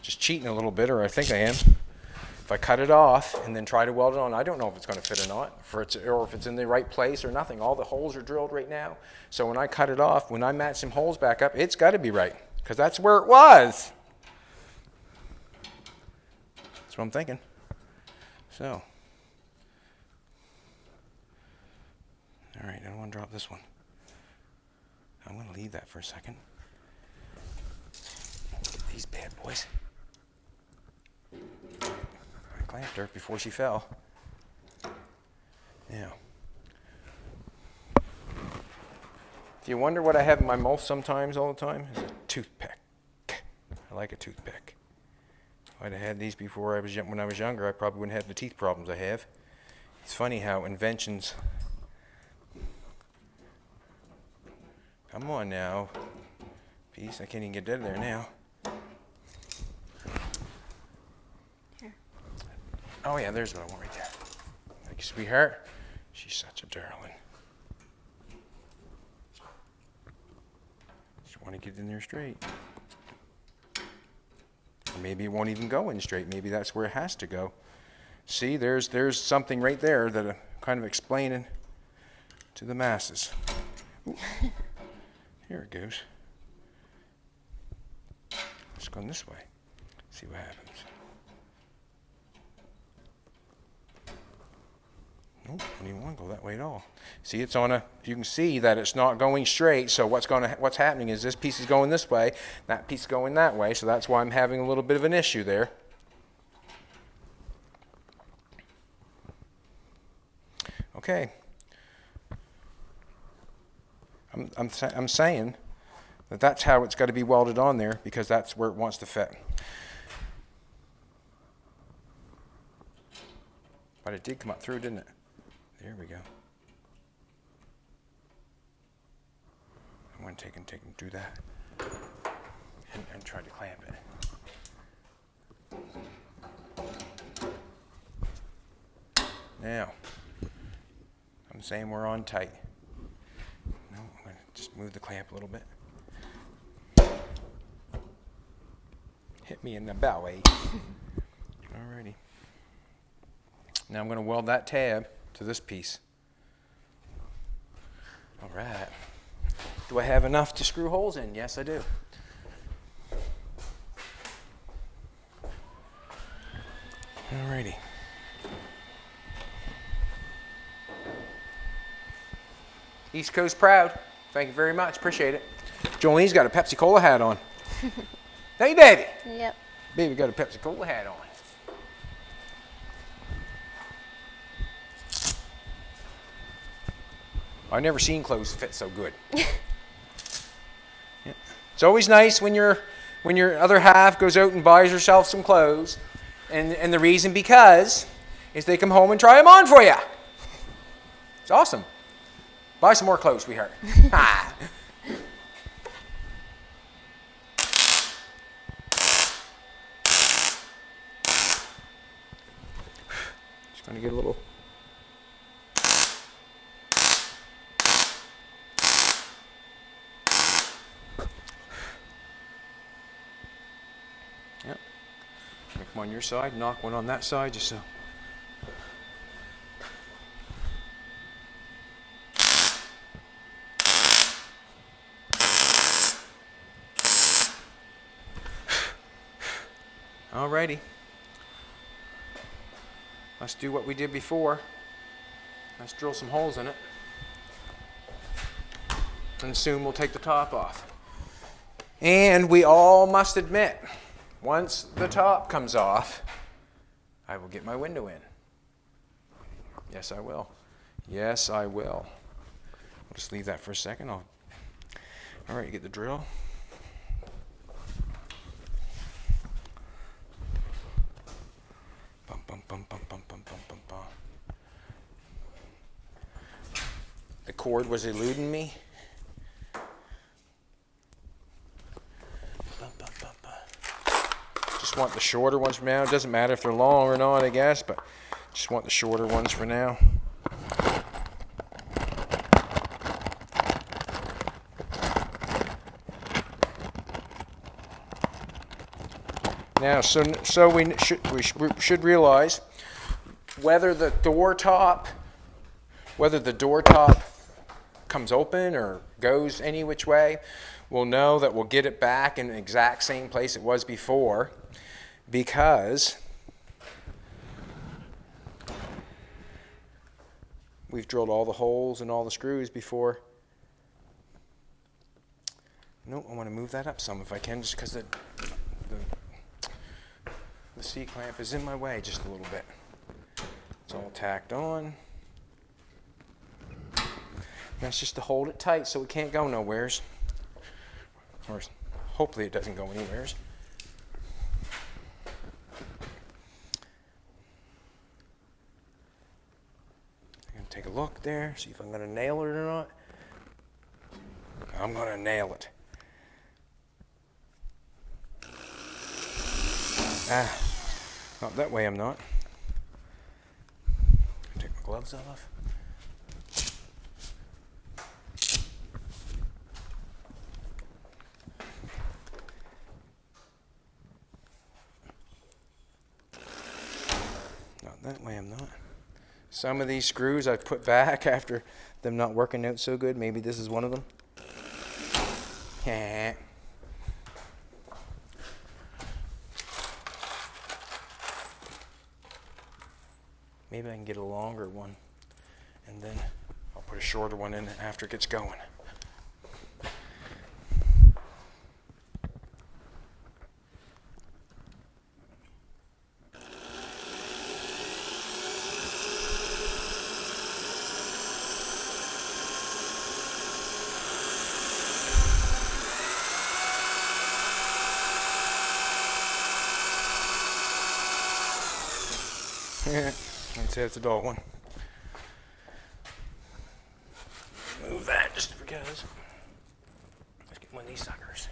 Speaker 1: just cheating a little bit, or I think I am. If I cut it off and then try to weld it on, I don't know if it's going to fit or not, or if it's in the right place or nothing. All the holes are drilled right now. So when I cut it off, when I match some holes back up, it's got to be right, because that's where it was. That's what I'm thinking. So, all right, I don't want to drop this one. I'm going to leave that for a second. Get these bad boys. I clamped her before she fell. Now, if you wonder what I have in my mouth sometimes all the time, is a toothpick. I like a toothpick. If I'd have had these before when I was younger, I probably wouldn't have the teeth problems I have. It's funny how inventions... Come on now. Peace, I can't even get dead there now. Here. Oh yeah, there's what I want right there. Thank you, sweetheart. She's such a darling. Just want to get in there straight. Or maybe it won't even go in straight. Maybe that's where it has to go. See, there's something right there that I'm kind of explaining to the masses. Here it goes. It's going this way. See what happens. Nope, don't even want to go that way at all. See, it's on you can see that it's not going straight, so what's happening is this piece is going this way, that piece is going that way, so that's why I'm having a little bit of an issue there. Okay. I'm saying that that's how it's got to be welded on there, because that's where it wants to fit. But it did come up through, didn't it? There we go. I'm going to take and do that and try to clamp it. Now, I'm saying we're on tight. No, I'm going to just move the clamp a little bit. Me in the belly. Alrighty. Now I'm going to weld that tab to this piece. Alright. Do I have enough to screw holes in? Yes, I do. Alrighty. East Coast proud. Thank you very much. Appreciate it. Jolene's got a Pepsi Cola hat on. Hey, baby.
Speaker 2: Yep.
Speaker 1: Baby got a Pepsi Cola hat on. I've never seen clothes fit so good. Yeah. It's always nice when your other half goes out and buys herself some clothes, and the reason because is they come home and try them on for you. It's awesome. Buy some more clothes, sweetheart. Ah. Just gonna get a little. Yep. Make them on your side, knock one on that side, just so. Alrighty. Let's do what we did before. Let's drill some holes in it. And soon we'll take the top off. And we all must admit, once the top comes off, I will get my window in. Yes, I will. Yes, I will. I'll just leave that for a second. All right, get the drill. Bum, bum, bum, bum, bum, bum, bum, bum, bum. The cord was eluding me. Just want the shorter ones for now. It doesn't matter if they're long or not, I guess, but just want the shorter ones for now. Now, so we should realize whether the door top comes open or goes any which way, we'll know that we'll get it back in the exact same place it was before, because we've drilled all the holes and all the screws before. No, I want to move that up some if I can, just because the C-clamp is in my way just a little bit. It's all tacked on. That's just to hold it tight so it can't go nowheres. Or hopefully it doesn't go anywheres. I'm going to take a look there, see if I'm going to nail it or not. I'm going to nail it. Ah. Not that way, I'm not. Take my gloves off. Not that way, I'm not. Some of these screws I've put back after them not working out so good. Maybe this is one of them. Yeah. Maybe I can get a longer one, and then I'll put a shorter one in after it gets going. I'd say it's a dull one. Move that just because. Let's get one of these suckers.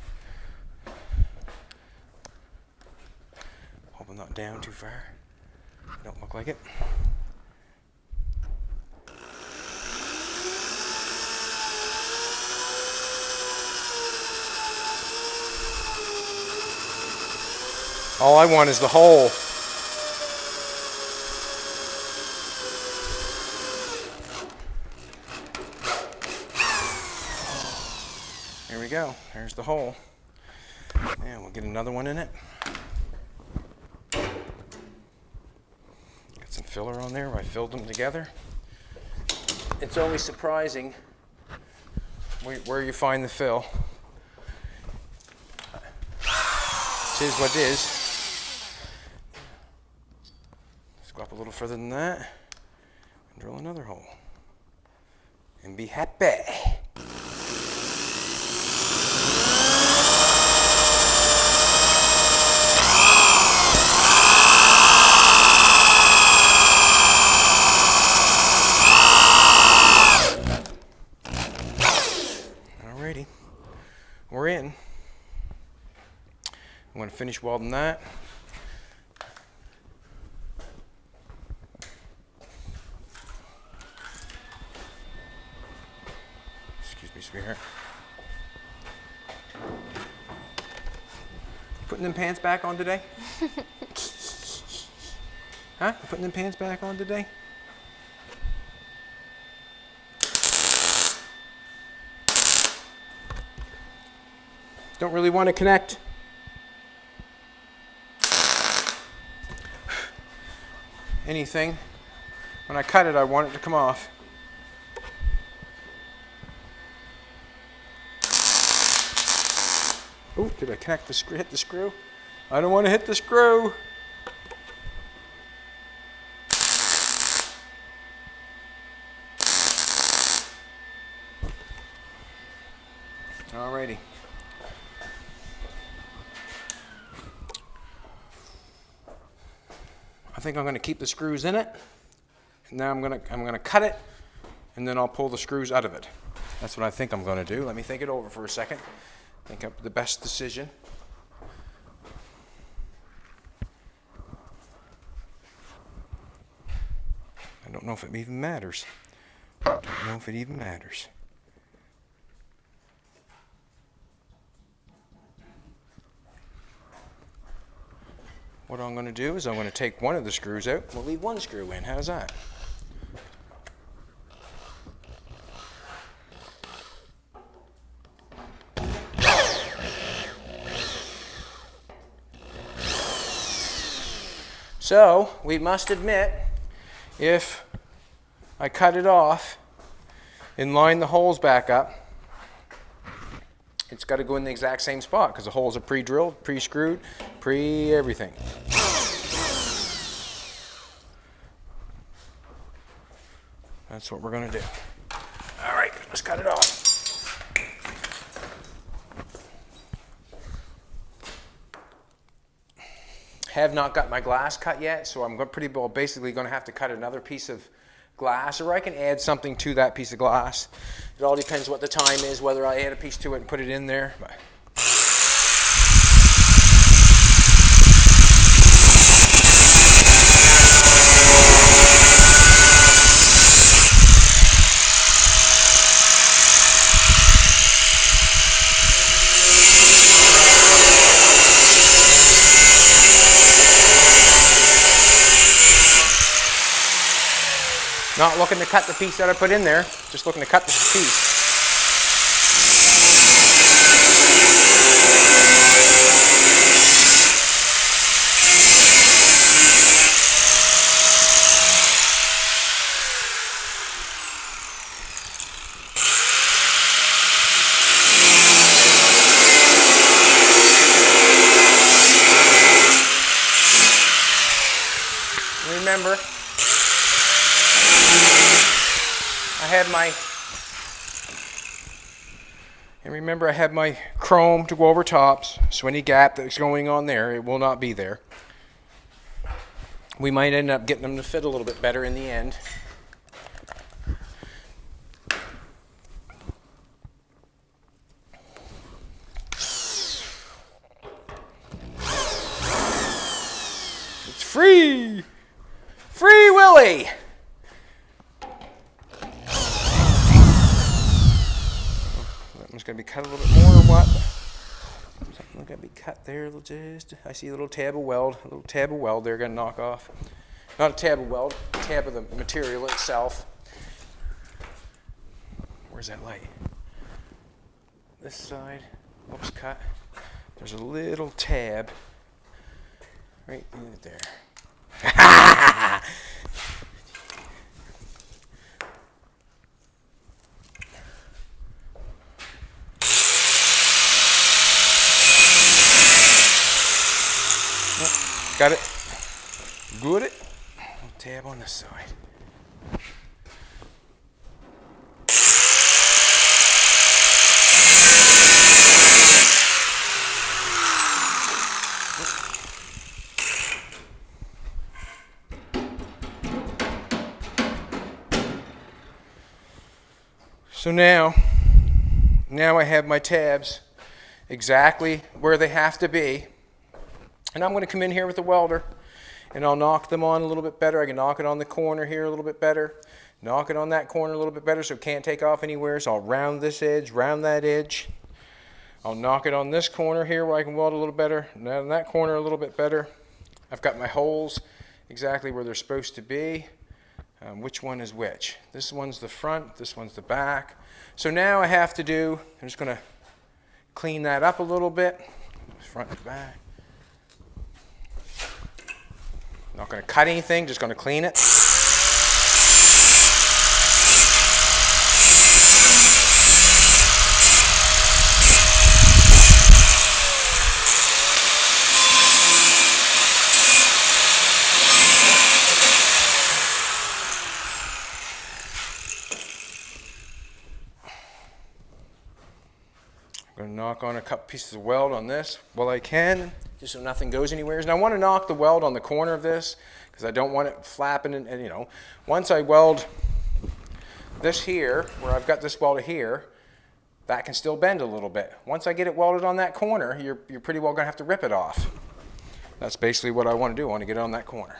Speaker 1: Hope I'm not down too far. Don't look like it. All I want is the hole. Here we go. There's the hole. And we'll get another one in it. Got some filler on there. I filled them together. It's always surprising where you find the fill. It is what it is. Let's go up a little further than that and drill another hole. And be happy. Alrighty, we're in. I'm going to finish welding that. Excuse me, sweetheart. Putting them pants back on today? Huh? You putting them pants back on today? Don't really want to connect. Anything. When I cut it, I want it to come off. Oh, did I connect the screw? Hit the screw? I don't want to hit the screw. Alrighty. I think I'm going to keep the screws in it. And now I'm going to cut it, and then I'll pull the screws out of it. That's what I think I'm going to do. Let me think it over for a second. Think up the best decision. I don't know if it even matters. I don't know if it even matters. What I'm going to do is I'm going to take one of the screws out. We'll leave one screw in. How's that? So, we must admit, if I cut it off and line the holes back up, it's got to go in the exact same spot because the holes are pre-drilled, pre-screwed, pre-everything. That's what we're going to do. All right, let's cut it off. Have not got my glass cut yet, so I'm basically going to have to cut another piece of glass, or I can add something to that piece of glass. It all depends what the time is, whether I add a piece to it and put it in there. But not looking to cut the piece that I put in there, just looking to cut the piece. Remember, I had my chrome to go over tops, so any gap that's going on there, it will not be there. We might end up getting them to fit a little bit better in the end. It's free! Free Willy! It's going to be cut a little bit more or what? Something look at me cut there. Just I see a little tab of weld. A little tab of weld there. Gonna knock off. Not a tab of weld. A tab of the material itself. Where's that light? This side. Whoops, cut. There's a little tab right in there. Got it. Good it. Tab on this side. So now I have my tabs exactly where they have to be. And I'm going to come in here with the welder and I'll knock them on a little bit better. I can knock it on the corner here a little bit better. Knock it on that corner a little bit better so it can't take off anywhere. So I'll round this edge, round that edge. I'll knock it on this corner here where I can weld a little better. Now in that corner a little bit better. I've got my holes exactly where they're supposed to be. Which one is which? This one's the front, this one's the back. So now I have to do, I'm just going to clean that up a little bit. Front and back. Not going to cut anything, just going to clean it. I'm going to knock on a couple pieces of weld on this while I can, just so nothing goes anywhere. And I want to knock the weld on the corner of this because I don't want it flapping. And you know, once I weld this here, where I've got this welded here, that can still bend a little bit. Once I get it welded on that corner, you're pretty well going to have to rip it off. That's basically what I want to do. I want to get it on that corner.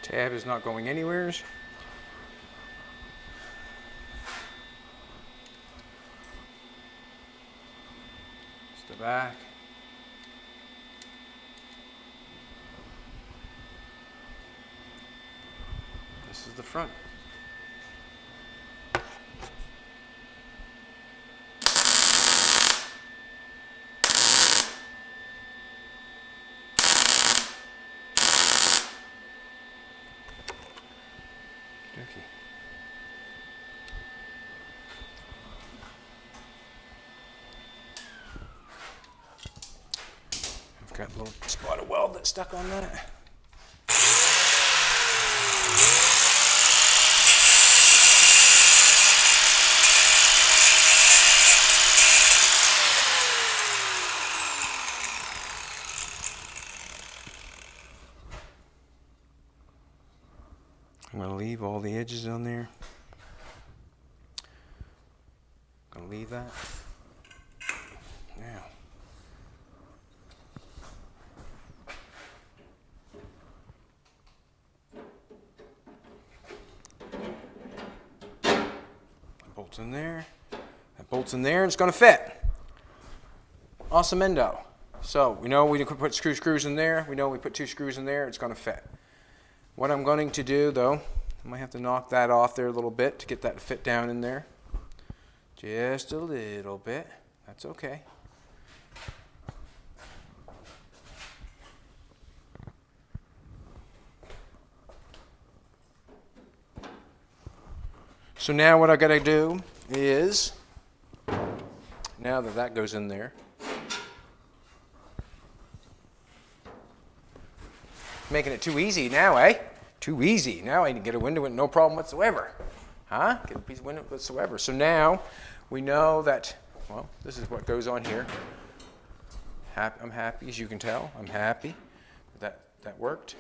Speaker 1: Tab is not going anywhere. It's the back. This is the front. Okay. I've got a little spot of weld that's stuck on that. I'm going to leave all the edges on there. I'm going to leave that. Now, bolt's in there. That bolt's in there, and it's going to fit. Awesomendo. So we know we can put screws in there. We know we put 2 screws in there. It's going to fit. What I'm going to do, though, I might have to knock that off there a little bit to get that to fit down in there. Just a little bit. That's okay. So now what I got to do is, now that that goes in there, making it too easy now, eh? Too easy. Now I can get a window with no problem whatsoever. Huh? Get a piece of window whatsoever. So now we know that, well, this is what goes on here. I'm happy, as you can tell. I'm happy that that worked.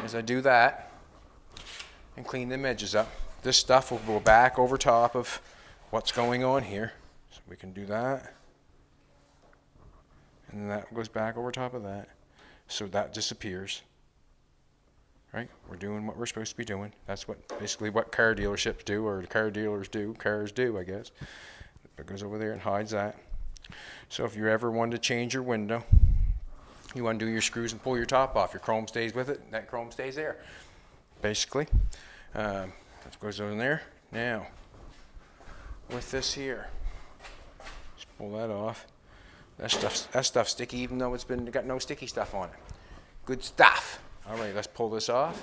Speaker 1: As I do that and clean them edges up, this stuff will go back over top of what's going on here. So we can do that. And then that goes back over top of that. So that disappears. Right? We're doing what we're supposed to be doing. That's what basically what car dealerships do, or car dealers do, cars do, I guess. It goes over there and hides that. So if you ever want to change your window, you undo your screws and pull your top off. Your chrome stays with it, and that chrome stays there. Basically. That goes in there. Now, with this here, just pull that off. That stuff's sticky, even though it's got no sticky stuff on it. Good stuff. All right, let's pull this off.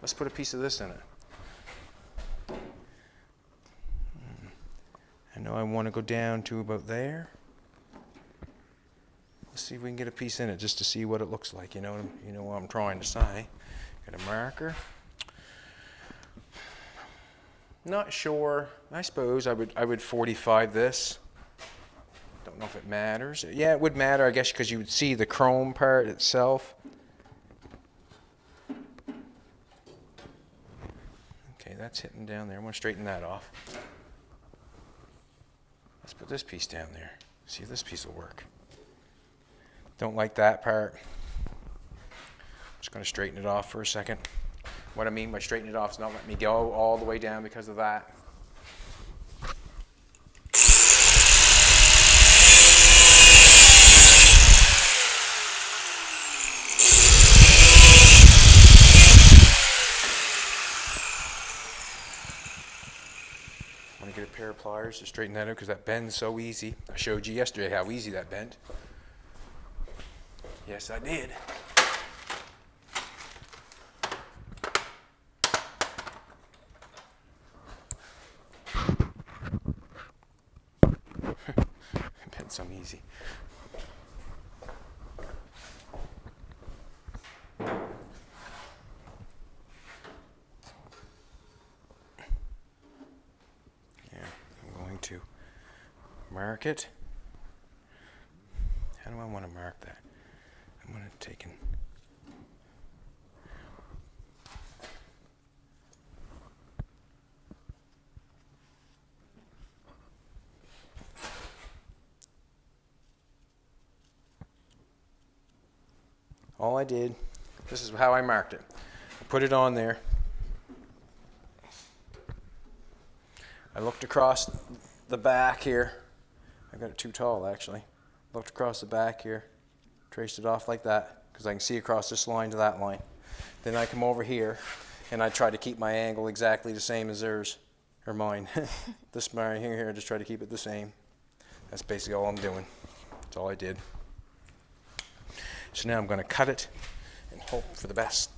Speaker 1: Let's put a piece of this in it. I know I want to go down to about there. Let's see if we can get a piece in it just to see what it looks like. You know what I'm trying to say. Got a marker. Not sure. I suppose I would 45 this. Don't know if it matters. Yeah, it would matter, I guess, because you would see the chrome part itself. Okay, that's hitting down there. I'm going to straighten that off. Let's put this piece down there. See if this piece will work. Don't like that part. I'm just going to straighten it off for a second. What I mean by straighten it off is not let me go all the way down because of that. I'm going to get a pair of pliers to straighten that out because that bends so easy. I showed you yesterday how easy that bent. Yes, I did. It bent so easy. Yeah, I'm going to mark it. How do I want to mark that? I'm going to take in. All I did, this is how I marked it. I put it on there. I looked across the back here. I got it too tall actually. Looked across the back here. Traced it off like that because I can see across this line to that line. Then I come over here and I try to keep my angle exactly the same as theirs or mine. This right here, I just try to keep it the same. That's basically all I'm doing. That's all I did. So now I'm going to cut it and hope for the best.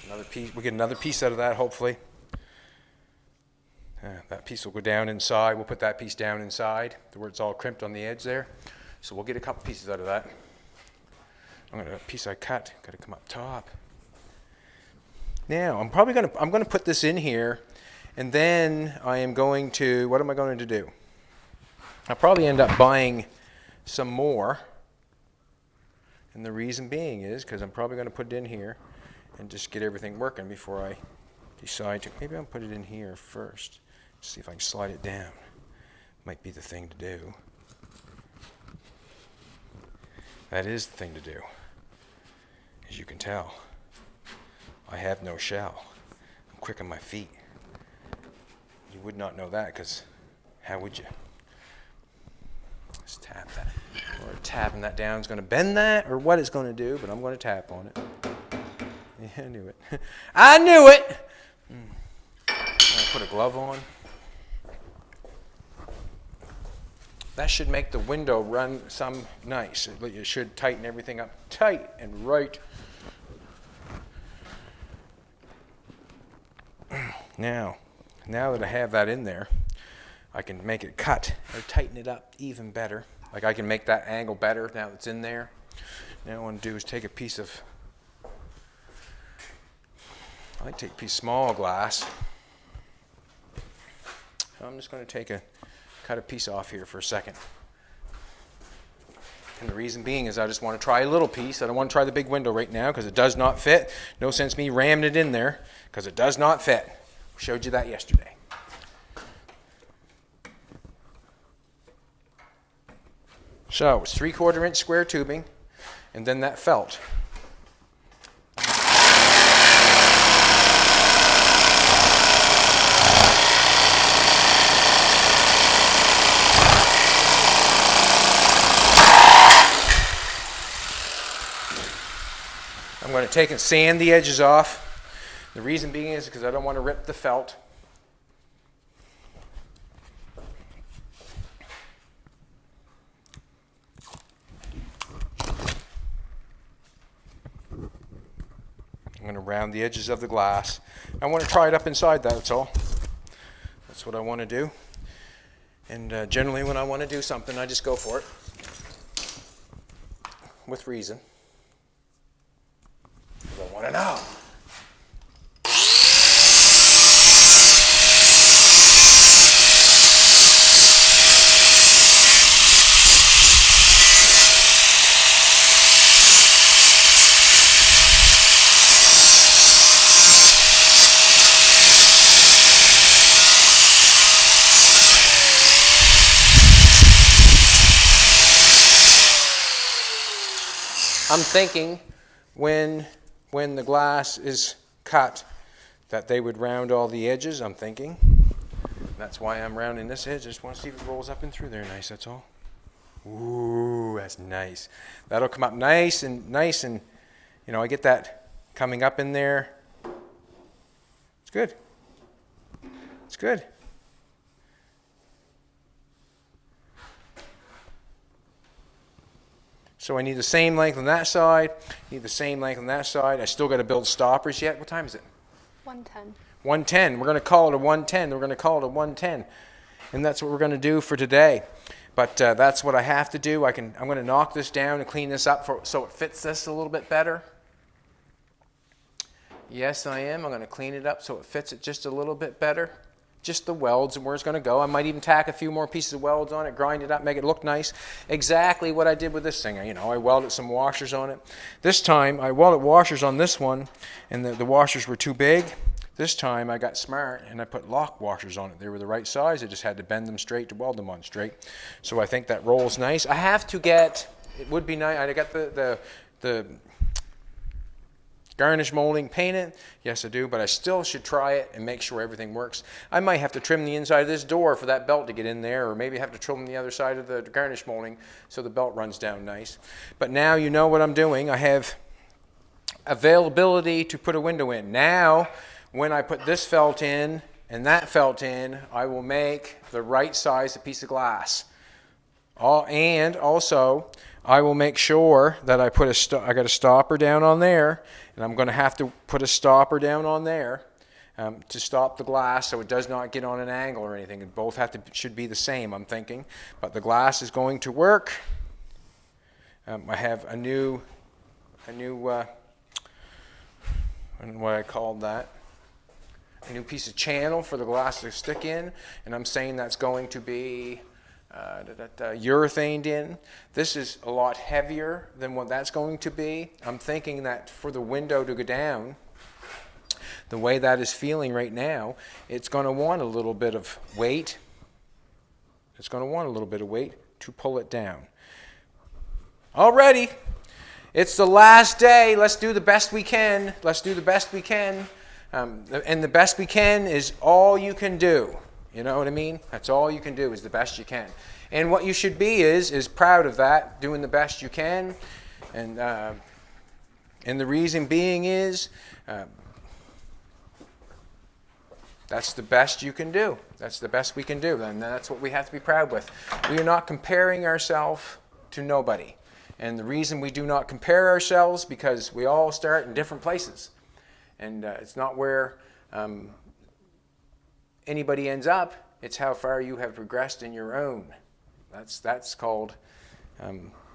Speaker 1: Another piece, we'll get another piece out of that hopefully. That piece will go down inside. We'll put that piece down inside to where it's all crimped on the edge there. So we'll get a couple pieces out of that. A piece I cut, got to come up top. Now I'm going to put this in here, and then I am going to, what am I going to do? I'll probably end up buying some more, and the reason being is because I'm probably going to put it in here and just get everything working before I decide to, maybe I'll put it in here first, see if I can slide it down. Might be the thing to do. That is the thing to do. As you can tell, I have no shell. I'm quick on my feet. You would not know that, because how would you? Let's tap that. Or tapping that down is going to bend that, or what it's going to do, but I'm going to tap on it. Yeah, I knew it. I knew it! I'm going to put a glove on. That should make the window run some nice. It should tighten everything up tight and right. Now that I have that in there, I can make it cut or tighten it up even better. Like I can make that angle better now that it's in there. Now what I want to do is take a piece of, I like to take a piece of small glass. So I'm just going to cut a piece off here for a second. And the reason being is I just want to try a little piece. I don't want to try the big window right now because it does not fit. No sense me ramming it in there because it does not fit. Showed you that yesterday. So it's 3/4 inch square tubing, and then that felt. I'm going to take and sand the edges off. The reason being is because I don't want to rip the felt. I'm going to round the edges of the glass. I want to try it up inside, that's all. That's what I want to do. And generally when I want to do something, I just go for it. With reason. Because I want to know. I'm thinking when the glass is cut that they would round all the edges, I'm thinking. That's why I'm rounding this edge. I just want to see if it rolls up and through there nice, that's all. Ooh, that's nice. That'll come up nice and you know, I get that coming up in there. It's good. It's good. So I need the same length on that side, need the same length on that side. I still got to build stoppers yet. What time is it?
Speaker 2: 1:10.
Speaker 1: 1:10. We're going to call it a 1:10. We're going to call it a 1:10. And that's what we're going to do for today. But that's what I have to do. I'm going to knock this down and clean this up so it fits this a little bit better. Yes, I am. I'm going to clean it up so it fits it just a little bit better. Just the welds and where it's going to go. I might even tack a few more pieces of welds on it, grind it up, make it look nice. Exactly what I did with this thing. You know, I welded some washers on it. This time, I welded washers on this one, and the washers were too big. This time, I got smart, and I put lock washers on it. They were the right size. I just had to bend them straight to weld them on straight. So I think that rolls nice. I have to get, it would be nice, I got the garnish molding painted. Yes, I do, but I still should try it and make sure everything works. I might have to trim the inside of this door for that belt to get in there, or maybe have to trim the other side of the garnish molding so the belt runs down nice. But now you know what I'm doing. I have availability to put a window in. Now, when I put this felt in and that felt in, I will make the right size piece of glass. And also, I will make sure that I put I got a stopper down on there, and I'm going to have to put a stopper down on there to stop the glass so it does not get on an angle or anything. And both should be the same, I'm thinking. But the glass is going to work. I have a new I don't know what I called that. A new piece of channel for the glass to stick in, and I'm saying that's going to be urethaned in. This is a lot heavier than what that's going to be. I'm thinking that for the window to go down, the way that is feeling right now, it's going to want a little bit of weight. It's going to want a little bit of weight to pull it down. Alrighty, it's the last day. Let's do the best we can. Let's do the best we can. And the best we can is all you can do. You know what I mean? That's all you can do is the best you can. And what you should be is proud of that, doing the best you can. And the reason being is that's the best you can do. That's the best we can do. And that's what we have to be proud with. We are not comparing ourselves to nobody. And the reason we do not compare ourselves because we all start in different places. And it's not where anybody ends up. It's how far you have progressed in your own. That's called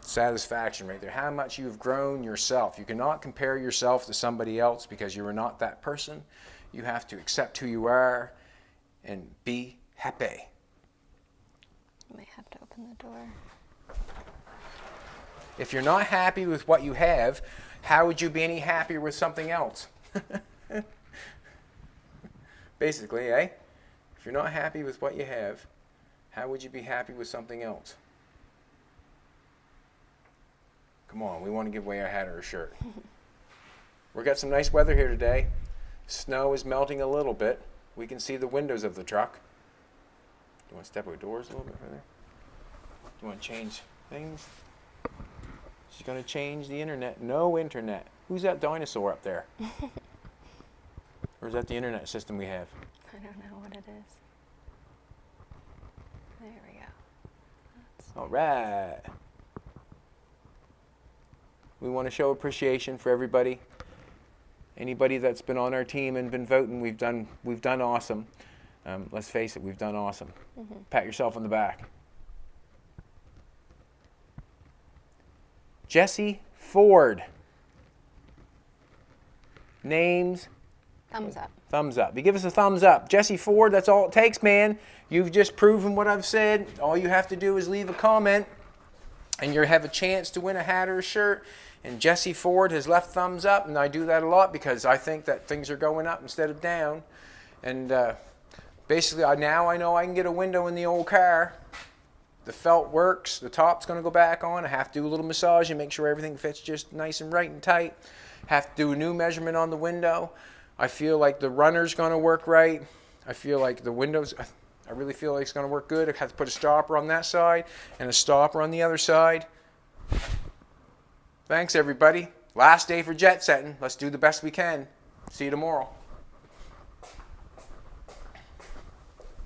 Speaker 1: satisfaction right there. How much you've grown yourself. You cannot compare yourself to somebody else because you are not that person. You have to accept who you are and be happy.
Speaker 2: You might have to open the door.
Speaker 1: If you're not happy with what you have, how would you be any happier with something else? Basically, eh? If you're not happy with what you have, how would you be happy with something else? Come on, we want to give away our hat or a shirt. We've got some nice weather here today. Snow is melting a little bit. We can see the windows of the truck. Do you want to step outdoors a little bit further? Do you want to change things? She's going to change the internet. No internet. Who's that dinosaur up there? Or is that the internet system we have?
Speaker 2: I don't know what it is. There we go.
Speaker 1: All right. We want to show appreciation for everybody. Anybody that's been on our team and been voting, we've done awesome. Let's face it, we've done awesome. Mm-hmm. Pat yourself on the back. Jesse Ford. Names.
Speaker 2: Thumbs up.
Speaker 1: Thumbs up. You give us a thumbs up. Jesse Ford, that's all it takes, man. You've just proven what I've said. All you have to do is leave a comment, and you have a chance to win a hat or a shirt. And Jesse Ford has left thumbs up, and I do that a lot because I think that things are going up instead of down. And basically, now I know I can get a window in the old car. The felt works. The top's going to go back on. I have to do a little massage and make sure everything fits just nice and right and tight. Have to do a new measurement on the window. I feel like the runner's going to work right. I feel like the windows, I really feel like it's going to work good. I have to put a stopper on that side and a stopper on the other side. Thanks, everybody. Last day for jet setting. Let's do the best we can. See you tomorrow.